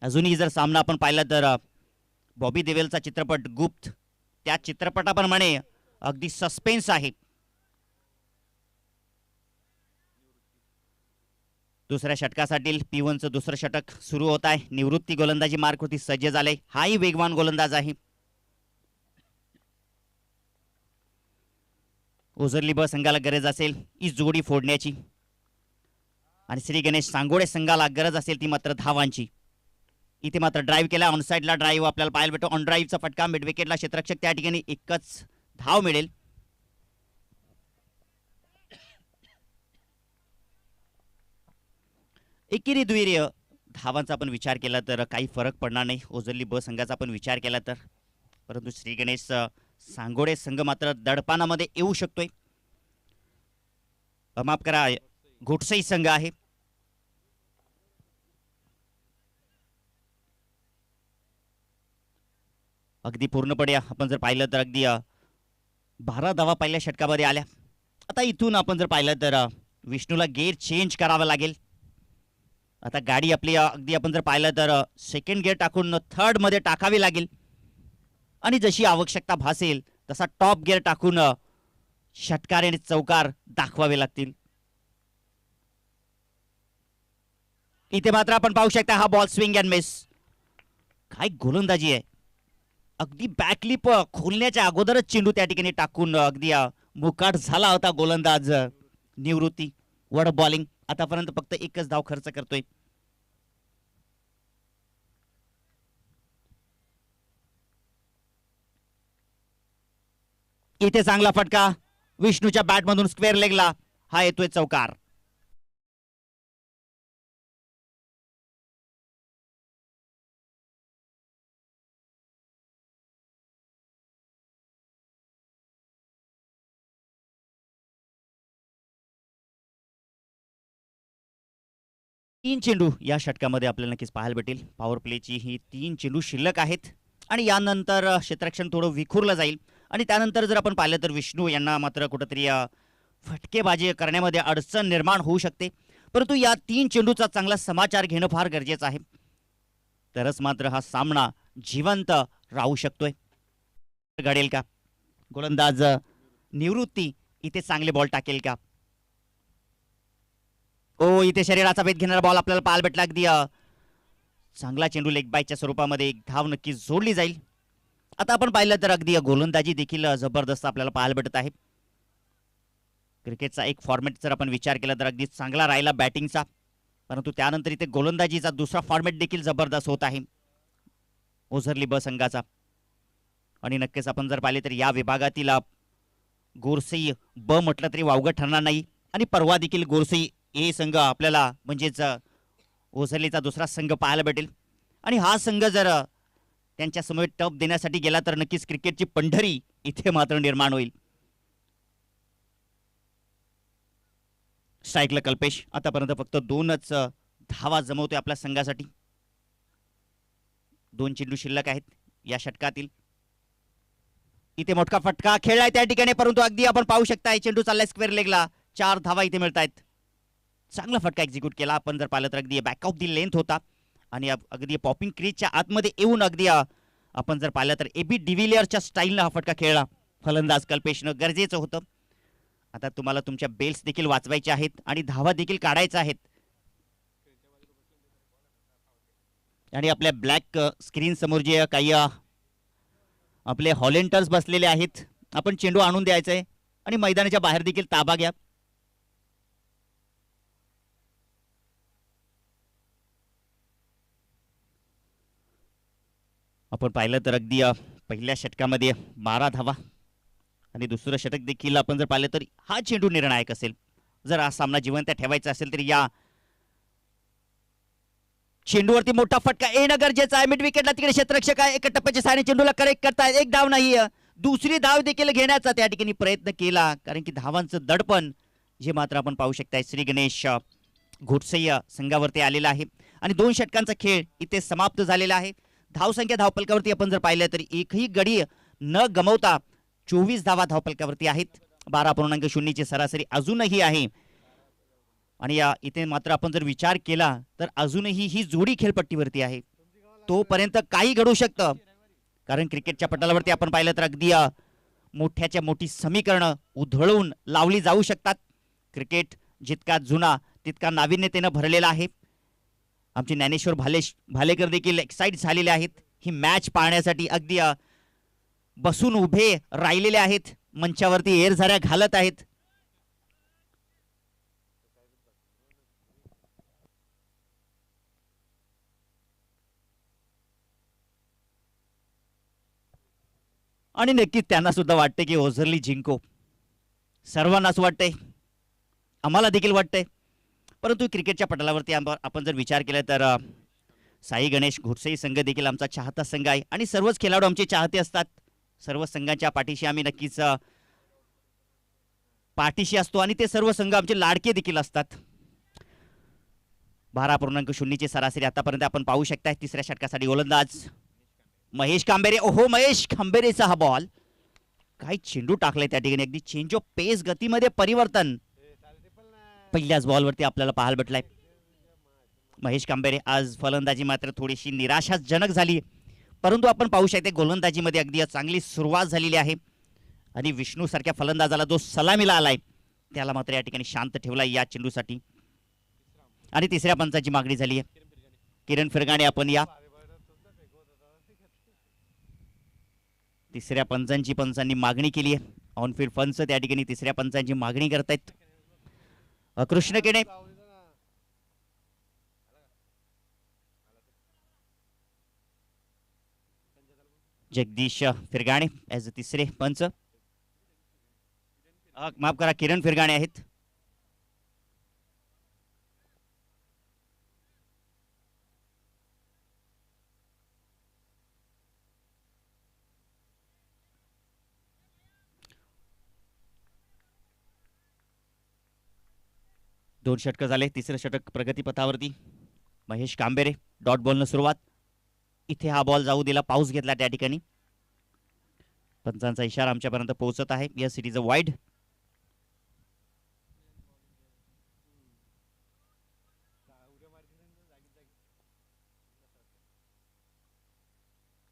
अजूनही जर सामना आपण पाहिला तर बॉबी देओलचा चित्रपट गुप्त त्या चित्रपटाप्रमाणे अगदी सस्पेन्स आहे. दुसऱ्या षटकासाठी P1चं दुसरं षटक सुरू होत आहे. निवृत्ती गोलंदाजी मार्कवरती सज्ज झाले. हाही वेगवान गोलंदाज आहे. ओझरली ब संघाला गरज असेल ही जोडी फोडण्याची आणि श्री गणेश सांगोडे संघाला गरज असेल ती मात्र धावांची. इथे मात्र ड्राईव्ह केला. ऑन साईडला ड्राईव्ह आपल्याला पाहायला भेटतो. ऑन ड्राईव्हचा फटका मिड विकेटला क्षेत्ररक्षक. त्या ठिकाणी एकच धाव मिळेल. एकेरी दुहेरी धावांचा आपण विचार केला तर काही फरक पडणार नाही ओझरली ब संघाचा आपण विचार केला तर. परंतु श्री गणेश सांगोडे संघ मात्र दडपणामध्ये येऊ शकतोय. माफ करा घोटसई संघ आहे. अगदी पूर्णपणे आपण जर पाहिलं तर अगदी 12 धावा पहिल्या षटकामध्ये आल्या. आता इथून आपण जर पाहिलं तर विष्णूला गेअर चेंज करावा लागेल. आता गाडी आपली अगदी आपण जर पाहिलं तर सेकंड गेअर टाकून थर्ड मध्ये टाकावी लागेल आणि जशी आवश्यकता भासेल तसा टॉप गिअर टाकून षटकार आणि चौकार दाखवावे लागतील. इथे मात्र आपण पाहू शकता हा बॉल स्विंग अँड मिस. काय गोलंदाजी आहे. अगदी बॅकलिप खोलण्याच्या अगोदरच चेंडू त्या ठिकाणी टाकून अगदी मुकाट झाला होता गोलंदाज निवृत्ती. वड बॉलिंग आतापर्यंत फक्त एकच धाव खर्च करतोय. इथे चांगला फटका विष्णूच्या बॅटमधून स्क्वेअर लेगला. हा येतोय चौकार. तीन चेंडू या षटकामध्ये आपल्याला नक्कीच पाहायला भेटेल. पॉवर प्लेची ही 3 चेंडू शिल्लक आहेत आणि यानंतर क्षेत्ररक्षण थोडं विखुरलं जाईल आणि त्यानंतर जर आपण पाहिलं तर विष्णू यांना मात्र कुठेतरी फटकेबाजी करण्यामध्ये अडचण निर्माण होऊ शकते. परंतु या 3 चेंडूचा चांगला समाचार घेणं फार गरजेचं आहे. तरच मात्र हा सामना जिवंत राहू शकतोय. घडेल का. गोलंदाज निवृत्ती इथे चांगले बॉल टाकेल का. ओ इथे शरीराचा भेद घेणारा बॉल आपल्याला पाहायला भेटला. अगदी चांगला चेंडू लेग बायच्या स्वरूपामध्ये एक धाव नक्की जोडली जाईल. आता आपण पाहिलं तर अगदी गोलंदाजी देखील जबरदस्त आपल्याला पाहायला भेटत आहे. क्रिकेटचा एक फॉर्मॅट जर आपण विचार केला तर अगदी चांगला राहिला बॅटिंगचा. परंतु त्यानंतर इथे गोलंदाजीचा दुसरा फॉर्मॅट देखील जबरदस्त होत आहे ओझरली ब संघाचा. आणि नक्कीच आपण जर पाहिले तर या विभागातील गोरसई ब म्हटलं तरी वावगं ठरणार नाही आणि परवा देखील गोरसई ए संघ आपल्याला म्हणजेच ओझरलीचा दुसरा संघ पाहायला भेटेल. आणि हा संघ जर त्यांच्या समोर टप देण्यासाठी गेला तर नक्कीच क्रिकेटची पंढरी इथे मात्र निर्माण होईल. स्ट्राईकला कल्पेश आतापर्यंत फक्त 2च धावा जमवतोय आपल्या संघासाठी. 2 चेंडू शिल्लक आहेत या षटकातील. इथे मोठा फटका खेळलाय त्या ठिकाणी, परंतु अगदी आपण पाहू शकता चेंडू चाललाय स्क्वेअर लेगला. 4 धावा इथे मिळत आहेत. चांगला फटका एक्झिक्यूट केला. आपण जर पाहिलं तर अगदी बॅक ऑफ दी लेंथ होता आणि अगदी पॉपिंग क्रीजच्या आतमध्ये येऊन अगदी आपण जर पाहिलं तर एबी डिव्हिलियरच्या स्टाईलनं हा फटका खेळला फलंदाज कल्पेशनं. गरजेचं होतं. आता तुम्हाला तुमच्या बेल्स देखील वाचवायचे आहेत आणि धावा देखील काढायच्या आहेत. आणि आपल्या ब्लॅक स्क्रीन समोर जे काही आपले हॉलेंटर्स बसलेले आहेत, आपण चेंडू आणून द्यायचा आहे आणि मैदानाच्या बाहेर देखील ताबा घ्या. आपण पाहिलं तर अगदी पहिल्या षटकामध्ये 12 धावा आणि दुसरं षटक देखील आपण जर पाहिलं तर हा चेंडू निर्णायक असेल. जर हा सामना जिवंत ठेवायचा असेल तर या चेंडूवरती मोठा फटका येणं गरजेचं आहे. मिड विकेटला तिकडे क्षेत्ररक्षक आहे. एका टप्प्याच्या सहाय्याने चेंडूला करेक्ट करतायत. एक धाव नाही, दुसरी धाव देखील घेण्याचा त्या ठिकाणी प्रयत्न केला, कारण की धावांचं दडपण जे मात्र आपण पाहू शकताय श्री गणेश घोटसई संघावरती आलेला आहे. आणि 2 षटकांचा खेळ इथे समाप्त झालेला आहे. धावसंख्या धावपलकावरती आपण जर पाहिलं तर एकही गडी न गमवता 24 धावा धावपलकावरती आहेत. 12.0 ची सरासरी अजूनही आहे. आणि या इथे मात्र आपण जर विचार केला तर अजूनही ही जोडी खेळपट्टीवरती आहे. तोपर्यंत काही घडू शकतं, कारण क्रिकेटच्या पटलावरती आपण पाहिलं तर अगदी मोठ्याच्या मोठी समीकरणं उधळून लावली जाऊ शकतात. क्रिकेट जितका जुना तितका नाविन्यतेनं भरलेला आहे. आमचे ज्ञानेश्वर भालेकर देखील एक्साइट झालेले आहेत. ही मॅच पाहण्यासाठी अगदी बसून उभे राहिलेले आहेत. मंचावरती एरझाऱ्या घालत आहेत. आणि नक्कीच त्यांना सुद्धा वाटते की ओझरली जिंको. सर्वांनाच वाटतंय, आम्हाला देखील वाटतंय. परंतु क्रिकेटच्या पटलावरती आपण जर विचार केला तर साई गणेश घोटसई संघ देखील आमचा चाहता संघ आहे आणि सर्वच खेळाडू आमचे चाहते असतात. सर्व संघांच्या पाठीशी आम्ही नक्कीच पाठीशी असतो आणि ते सर्व संघ आमचे लाडके देखील असतात. 12.0 ची सरासरी आतापर्यंत आपण पाहू शकताय. तिसऱ्या षटकासाठी गोलंदाज महेश कांबेरे. ओहो, महेश कांबेरेचा हा बॉल, काय चेंडू टाकलाय त्या ठिकाणी. अगदी चेंज ऑफ पेस, गतीमध्ये परिवर्तन पहिल्याच बॉलवरती आपल्याला पाहायला भेटलाय. महेश कांबेरे आज फलंदाजी मात्र थोडीशी निराशाजनक झाली, परंतु आपण पाहू शकते गोलंदाजीमध्ये अगदी चांगली सुरुवात झालेली आहे. आणि विष्णू सारख्या फलंदाजाला जो सलामीला आलाय त्याला मात्र या ठिकाणी शांत ठेवलाय या चेंडूसाठी. आणि तिसऱ्या पंचाची मागणी झाली आहे. किरण फिरगाणे आपण या तिसऱ्या पंचांनी मागणी केली आहे. ऑनफील्ड फंच त्या ठिकाणी तिसऱ्या पंचांची मागणी करतायत. कृष्ण केणे जगदीश फिरगाणे ॲज अ तिसरे पंच. माफ करा, किरण फिरगाणे आहेत. दोन षटकं झाले. तिसरं षटक प्रगतीपथावरती. महेश कांबेरे डॉट बॉलनं सुरुवात. इथे हा बॉल जाऊ दिला, पाऊस घेतला त्या ठिकाणी. पंचांचा इशारा आमच्यापर्यंत पोहोचत आहे. Yes, it is a wide.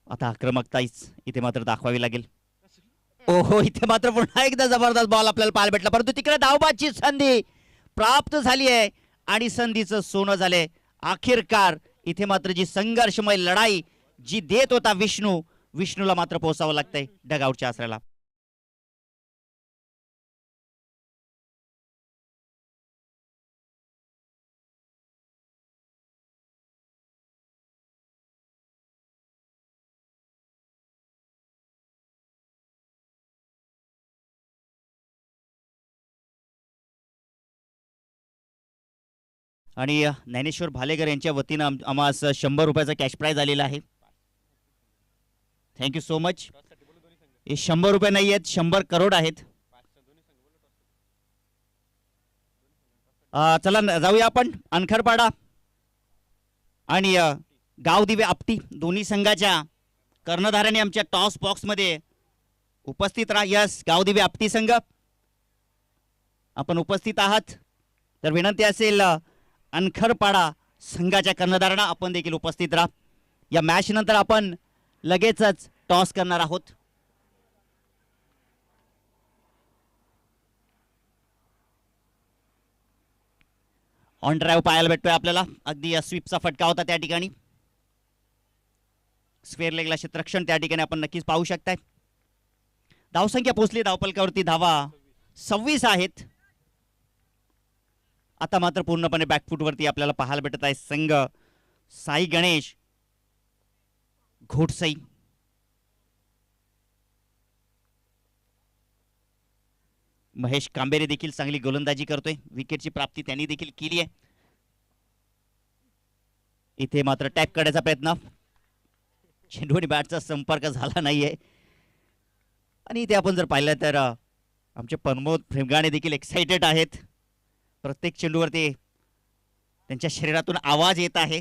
आता आक्रमकताच इथे मात्र दाखवावी लागेल. ओहो, इथे मात्र पुन्हा एकदा जबरदस्त बॉल आपल्याला पाहायला भेटला, परंतु तिकडे धावबाची संधी प्राप्त झाली आहे आणि संधीचं सोनं झालंय. अखेरकार इथे मात्र जी संघर्षमय लढाई जी देत होता विष्णूला मात्र पोहोचावं लागतंय डगआउटच्या आसऱ्याला. आणि ज्ञानेश्वर भालेकर यांच्या वतीनं आम्हास 100 रुपयाचा कॅश प्राइज आलेला आहे. Thank you so much. हे 100 रुपये नाही आहेत, 100 करोड आहेत. चला जाऊया आपण अनखरपाडा आणि गावदिवे आपटी दोन्ही संघाच्या कर्णधाराने आमच्या टॉस बॉक्समध्ये उपस्थित राहा. यस, गावदिवे आपटी संघ आपण उपस्थित आहात तर विनंती असेल अनखरपाडा संघाच्या कर्णधारांना आपण देखील उपस्थित राहा. या मॅच नंतर आपण लगेचच टॉस करणार आहोत. ऑन ड्राईव्ह पाहायला भेटतोय आपल्याला. अगदी स्वीपचा फटका होता त्या ठिकाणी. स्क्वेअर लेगला क्षेत्ररक्षण त्या ठिकाणी आपण नक्कीच पाहू शकताय. धावसंख्या पोहोचली धावपलकावरती धावा 26 आहेत. आता मात्र पूर्णपणे बॅकफूटवरती आपल्याला पाहायला भेटत आहे संघ साई गणेश घोटसई. महेश कांबेरे देखील चांगली गोलंदाजी करतोय. विकेटची प्राप्ती त्यांनी देखील केली आहे. इथे मात्र टॅप करण्याचा प्रयत्न, चेंडू आणि बॅटचा संपर्क झाला नाहीये. आणि इथे आपण जर पाहिलं तर आमचे प्रमोद फ्रेमगाणे देखील एक्साइटेड आहेत. प्रत्येक चेंडूवरती त्यांच्या शरीरातून आवाज येत आहे.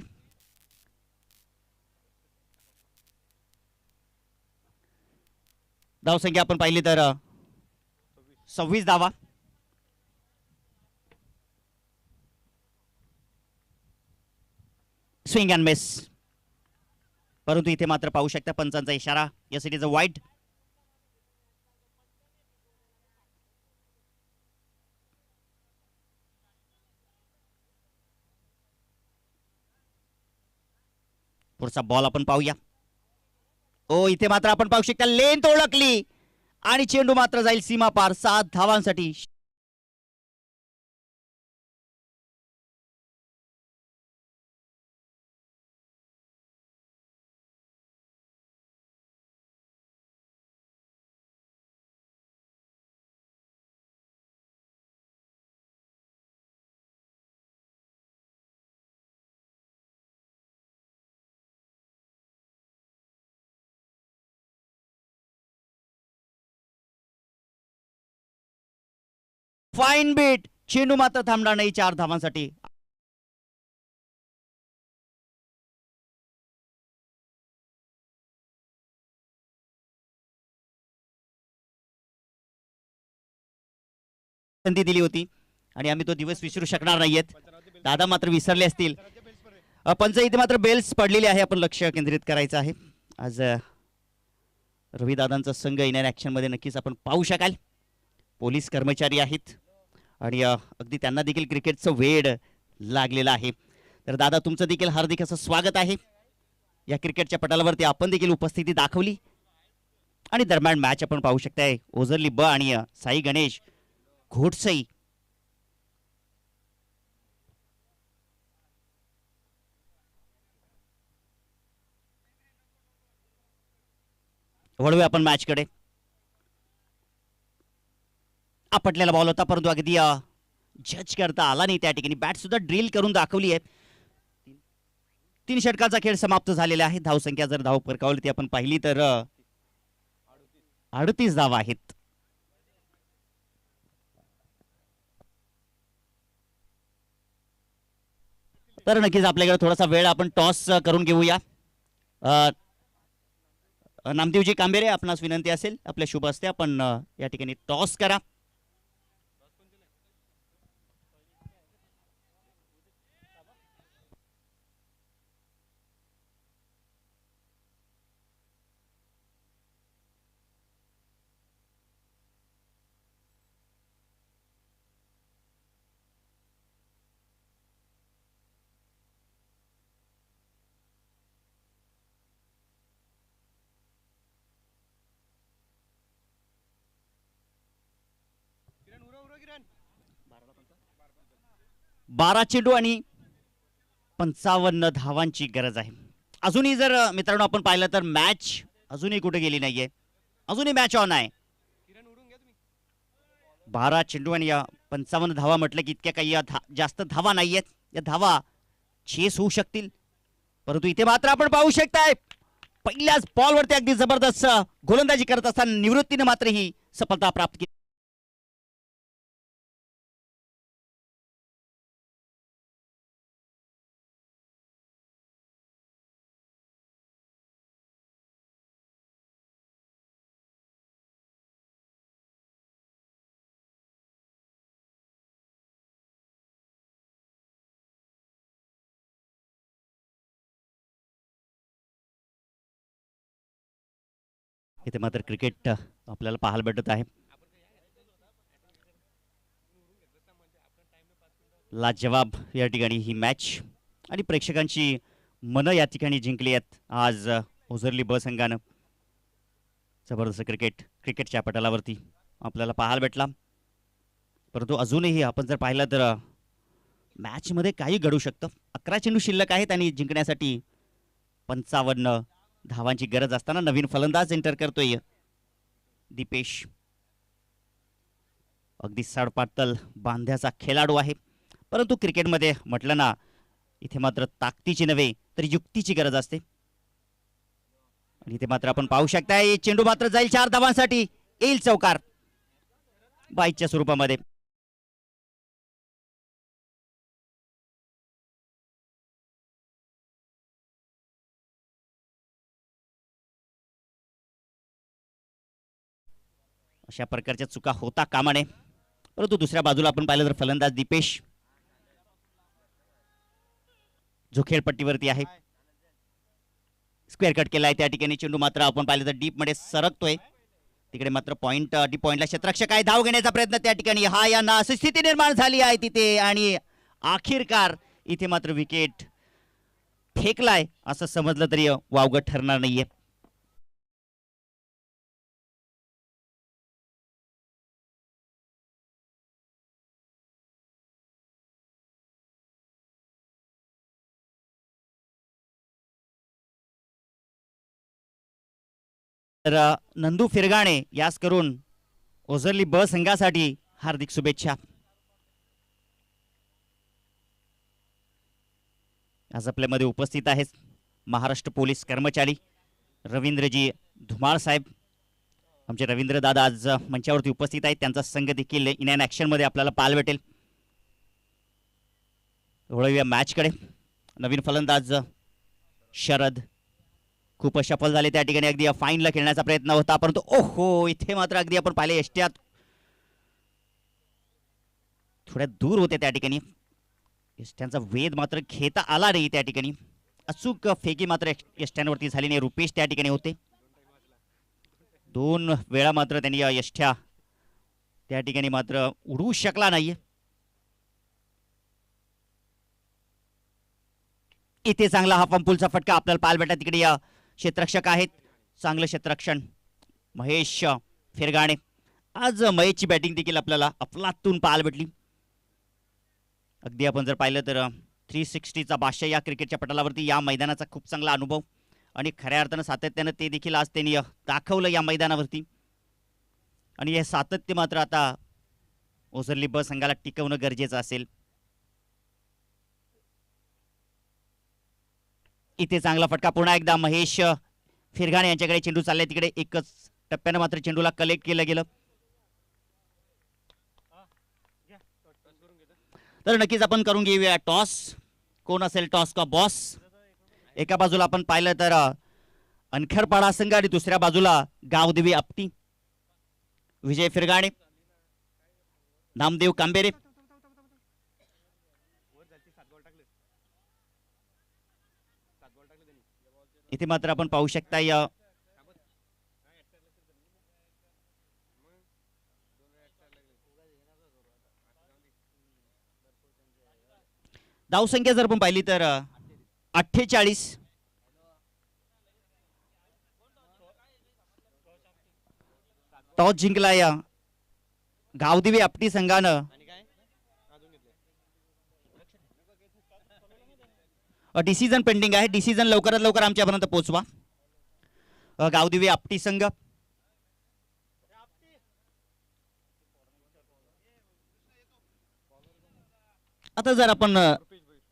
धावसंख्या आपण पाहिली तर 26 धावा. स्विंग अँड मिस, परंतु इथे मात्र पाहू शकता पंचांचा इशारा. यासाठी वाईट. पुढचा बॉल आपण पाहूया. ओ, इथे मात्र आपण पाहू शकता लेंथ ओळखली आणि चेंडू मात्र जाईल सीमा पार 7 धावांसाठी. फाईन बीट, चेंडू मात्र थांबणार नाही 4 धावांसाठी. संधी दिली होती आणि आम्ही तो दिवस विसरू शकणार नाहीयेत. दादा मात्र विसरले असतील. पंच इथे मात्र बेल्स पडलेली आहे. आपण लक्ष केंद्रित करायचं आहे. आज रवी दादांचा संघ येणाऱ्या ऍक्शन मध्ये नक्कीच आपण पाहू शकाल. पोलीस कर्मचारी आहेत आणि अगदी त्यांना देखील क्रिकेटचं वेड लागलेलं आहे. तर दादा तुमचं देखील हार्दिक असं स्वागत आहे. या क्रिकेटच्या पटालावरती आपण देखील उपस्थिती दाखवली आणि दरम्यान मॅच आपण पाहू शकताय ओझरली ब आणि साई गणेश घोटसई. वळूया आपण मॅचकडे. आपटलेला बॉल होता परंतु अगदी जज करता आला नाही. त्या ठिकाणी बॅट सुद्धा ड्रिल करून दाखवली आहे. 3 षटकांचा खेळ समाप्त झालेला आहे. धावसंख्या जर धाव फरकावली आपण पाहिली तर 38 धावा आहेत. तर नक्कीच आपल्याकडे थोडासा वेळ आपण टॉस करून घेऊया. नामदेवजी कांबेरे आपणास विनंती असेल आपल्या शुभ हस्ते आपण या ठिकाणी टॉस करा. बारा चेंडू आणि 55 धावांची गरज आहे. अजूनही जर मित्रांनो आपण पाहिलं तर मॅच अजूनही कुठे गेली नाहीये. अजूनही मॅच ऑन आहे. 12 चेंडू आणि 55 धावा म्हटलं की इतक्या काही जास्त धावा नाहीयेत. या धावा चेस होऊ शकतील, परंतु इथे मात्र आपण पाहू शकताय पहिल्याच बॉलवरती अगदी जबरदस्त गोलंदाजी करत असताना निवृत्तीने मात्र ही सफलता प्राप्त केली. इथे मात्र क्रिकेट आपल्याला पाहायला भेटत आहे. लाजवाब या ठिकाणी ही मॅच आणि प्रेक्षकांची मन या ठिकाणी जिंकली आहेत आज ओझरली ब संघानं. जबरदस्त क्रिकेटच्या पटलावरती आपल्याला पाहायला भेटला, परंतु अजूनही आपण जर पाहिलं तर मॅचमध्ये काही घडू शकतं. 11 चेंडू शिल्लक आहेत आणि जिंकण्यासाठी 55 धावांची गरज असताना नवीन फलंदाज एंटर करतोय दीपेश. अगदी सडपातळ बांध्याचा खेळाडू आहे, परंतु क्रिकेटमध्ये म्हटलं ना, इथे मात्र ताकदीची नव्हे तर युक्तीची गरज असते. आणि इथे मात्र आपण पाहू शकताय चेंडू मात्र जाईल 4 धावांसाठी, येईल चौकार बाईच्या स्वरूपामध्ये. अशा प्रकारच्या चुका होता कामा नये, परंतु दुसऱ्या बाजूला आपण पाहिलं तर फलंदाज दीपेश जो खेळपट्टीवरती आहे, स्क्वेअर कट केलाय त्या ठिकाणी. चेंडू मात्र आपण पाहिलं तर डीप मध्ये सरकतोय. तिकडे मात्र डीप पॉइंटला क्षेत्ररक्षक आहे, धाव घेण्याचा प्रयत्न त्या ठिकाणी हा यांना अशी स्थिती निर्माण झाली आहे तिथे, आणि अखेरकार इथे मात्र विकेट फेकलाय असं समजलं तरी वावगं ठरणार नाहीये. तर नंदू फिरगाणे यास करून ओझरली ब संघासाठी हार्दिक शुभेच्छा. आज आपल्यामध्ये उपस्थित आहेत महाराष्ट्र पोलीस कर्मचारी रवींद्रजी धुमाळ साहेब. आमचे रवींद्र दादा आज मंचावरती उपस्थित आहेत, त्यांचा संघ देखील इन अँड ॲक्शन मध्ये आपल्याला पाहायला भेटेल. वळूया मॅचकडे. नवीन फलंदाज शरद खूप सफल झाले त्या ठिकाणी. अगदी फाईनला खेळण्याचा प्रयत्न होता, परंतु ओहो इथे मात्र अगदी आपण पाहिले एष्ट्यात थोड्या दूर होते त्या ठिकाणी. एष्ट्यांचा वेध मात्र घेता आला नाही त्या ठिकाणी. अचूक फेकी मात्र एष्ट्यांवरती झाली नाही. रुपेश त्या ठिकाणी होते. 2 वेळा मात्र त्यांनी एष्ट्या त्या ठिकाणी मात्र उडवू शकला नाहीये. इथे चांगला हा पंपुलचा फटका आपल्याला पाहायला भेटला. तिकडे या क्षेत्ररक्षक आहेत, चांगलं क्षेत्ररक्षण महेश फिरगाणे. आज महेशची बॅटिंग देखील आपल्याला अफलातून पाहायला भेटली. अगदी आपण जर पाहिलं तर 360चा बादशाह या क्रिकेटच्या पटलावरती, या मैदानाचा खूप चांगला अनुभव आणि खऱ्या अर्थानं सातत्यानं ते देखील आज त्यांनी दाखवलं या मैदानावरती. आणि हे सातत्य मात्र आता ओझरली ब संघाला टिकवणं गरजेचं असेल. इथे चांगला फटका पुन्हा एकदा महेश फिरगाणे यांच्याकडे. चेंडू चाललाय तिकडे, एकच टप्प्यानं मात्र चेंडूला कलेक्ट केलं गेलं. तर नक्कीच आपण करून घेऊया टॉस. कोण असेल टॉस का बॉस? एका बाजूला आपण पाहिलं तर अनखरपाडा संघ आणि दुसऱ्या बाजूला गावदेवी आपटी. विजय फिरगाणे, नामदेव कांबेरे. इथे मात्र आपण पाहू शकता या धावसंख्या जर आपण पाहिली तर 48. टॉस जिंकला या गावदेवी आपटी संघानं. डिसिजन पेंडिंग आहे, डिसिजन लवकरात लवकर आमच्यापर्यंत पोहोचवा. गावदेवी आपटी संघ आता जर आपण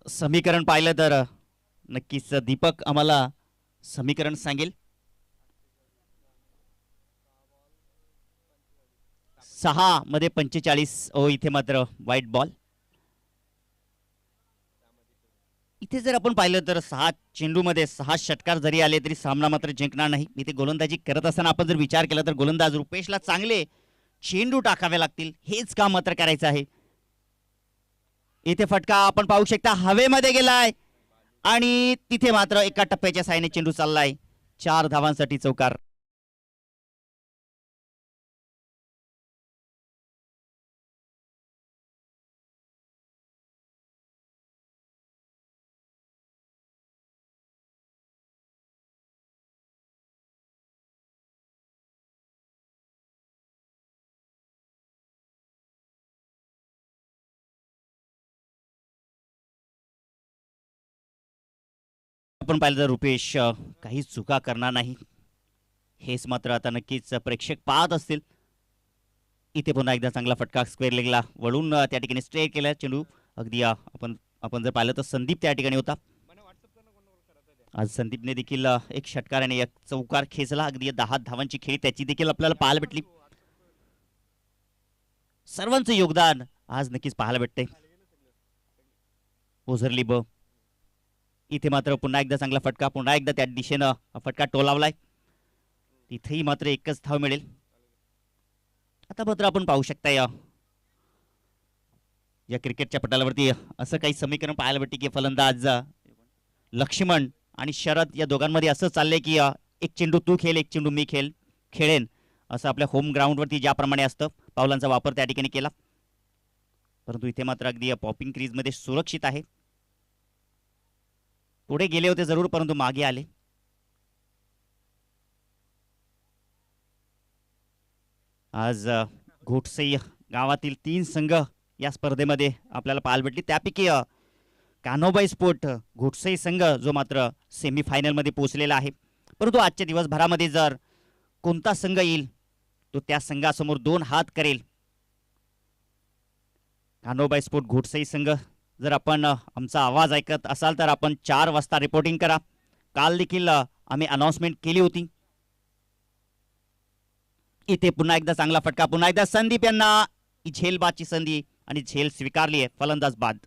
समीकरण पाहिलं तर नक्कीच दीपक आम्हाला समीकरण सांगेल. 6 मध्ये 45. ओ इथे मात्र वाईट बॉल. इथे जर आपण पाहिलं तर 6 चेंडूमध्ये 6 षटकार जरी आले तरी सामना मात्र जिंकणार नाही. इथे गोलंदाजी करत असताना आपण जर विचार केला तर गोलंदाज रुपेशला चांगले चेंडू टाकावे लागतील, हेच काम मात्र करायचं आहे. इथे फटका आपण पाहू शकता हवेमध्ये गेलाय आणि तिथे मात्र एका टप्प्याच्या साहाय्याने चेंडू चाललाय. 4 धावांसाठी चौकार. आपण पाहिलं तर रुपेश काही चुका करणार नाही, हेच मात्र आता नक्कीच प्रेक्षक पाहत असतील. इथे पुन्हा एकदा चांगला फटका स्क्वेअर लेगला वळून त्या ठिकाणी स्ट्रेट केला चेंडू. अगदी आपण आपण जर पाहिलं तर संदीप त्या ठिकाणी होता. आज संदीपने देखील एक षटकार आणि एक चौकार खेचला. अगदी 10 धावांची खेळी त्याची देखील आपल्याला पाहायला भेटली. सर्वांचं योगदान आज नक्कीच पाहायला भेटते. ओझरली ब इथे मात्र पुन्हा एकदा चांगला फटका, पुन्हा एकदा त्या दिशेनं फटका टोलावलाय. तिथेही मात्र एकच धाव मिळेल. आता मात्र आपण पाहू शकता या क्रिकेटच्या पटालावरती असं काही समीकरण पाहायला भेटते की फलंदाज लक्ष्मण आणि शरद या दोघांमध्ये असं चाललंय की एक चेंडू तू खेळ, एक चेंडू मी खेळेन, असं आपल्या होम ग्राउंडवरती ज्याप्रमाणे असतं पावलांचा वापर त्या ठिकाणी केला. परंतु इथे मात्र अगदी पॉपिंग क्रीजमध्ये सुरक्षित आहे. पुढे गेले होते जरूर परंतु मागे आले. आज घोटसई गावातील 3 संघ या स्पर्धेमध्ये आपल्याला पाहायला भेटली. त्यापैकी कान्होबाई स्पोर्ट घोटसई संघ जो मात्र सेमीफायनलमध्ये पोहोचलेला आहे. परंतु आजच्या दिवसभरामध्ये जर कोणता संघ येईल तो त्या संघासमोर 2 हात करेल. कान्होबाई स्पोर्ट घोटसई संघ, जर आपण आमचा आवाज ऐकत असाल तर आपण 4 वाजता रिपोर्टिंग करा. काल देखील आम्ही अनाउन्समेंट केली होती. इथे पुन्हा एकदा चांगला फटका, पुन्हा एकदा संदीप यांना झेलबादची संधी आणि झेल स्वीकारली आहे. फलंदाज बाद.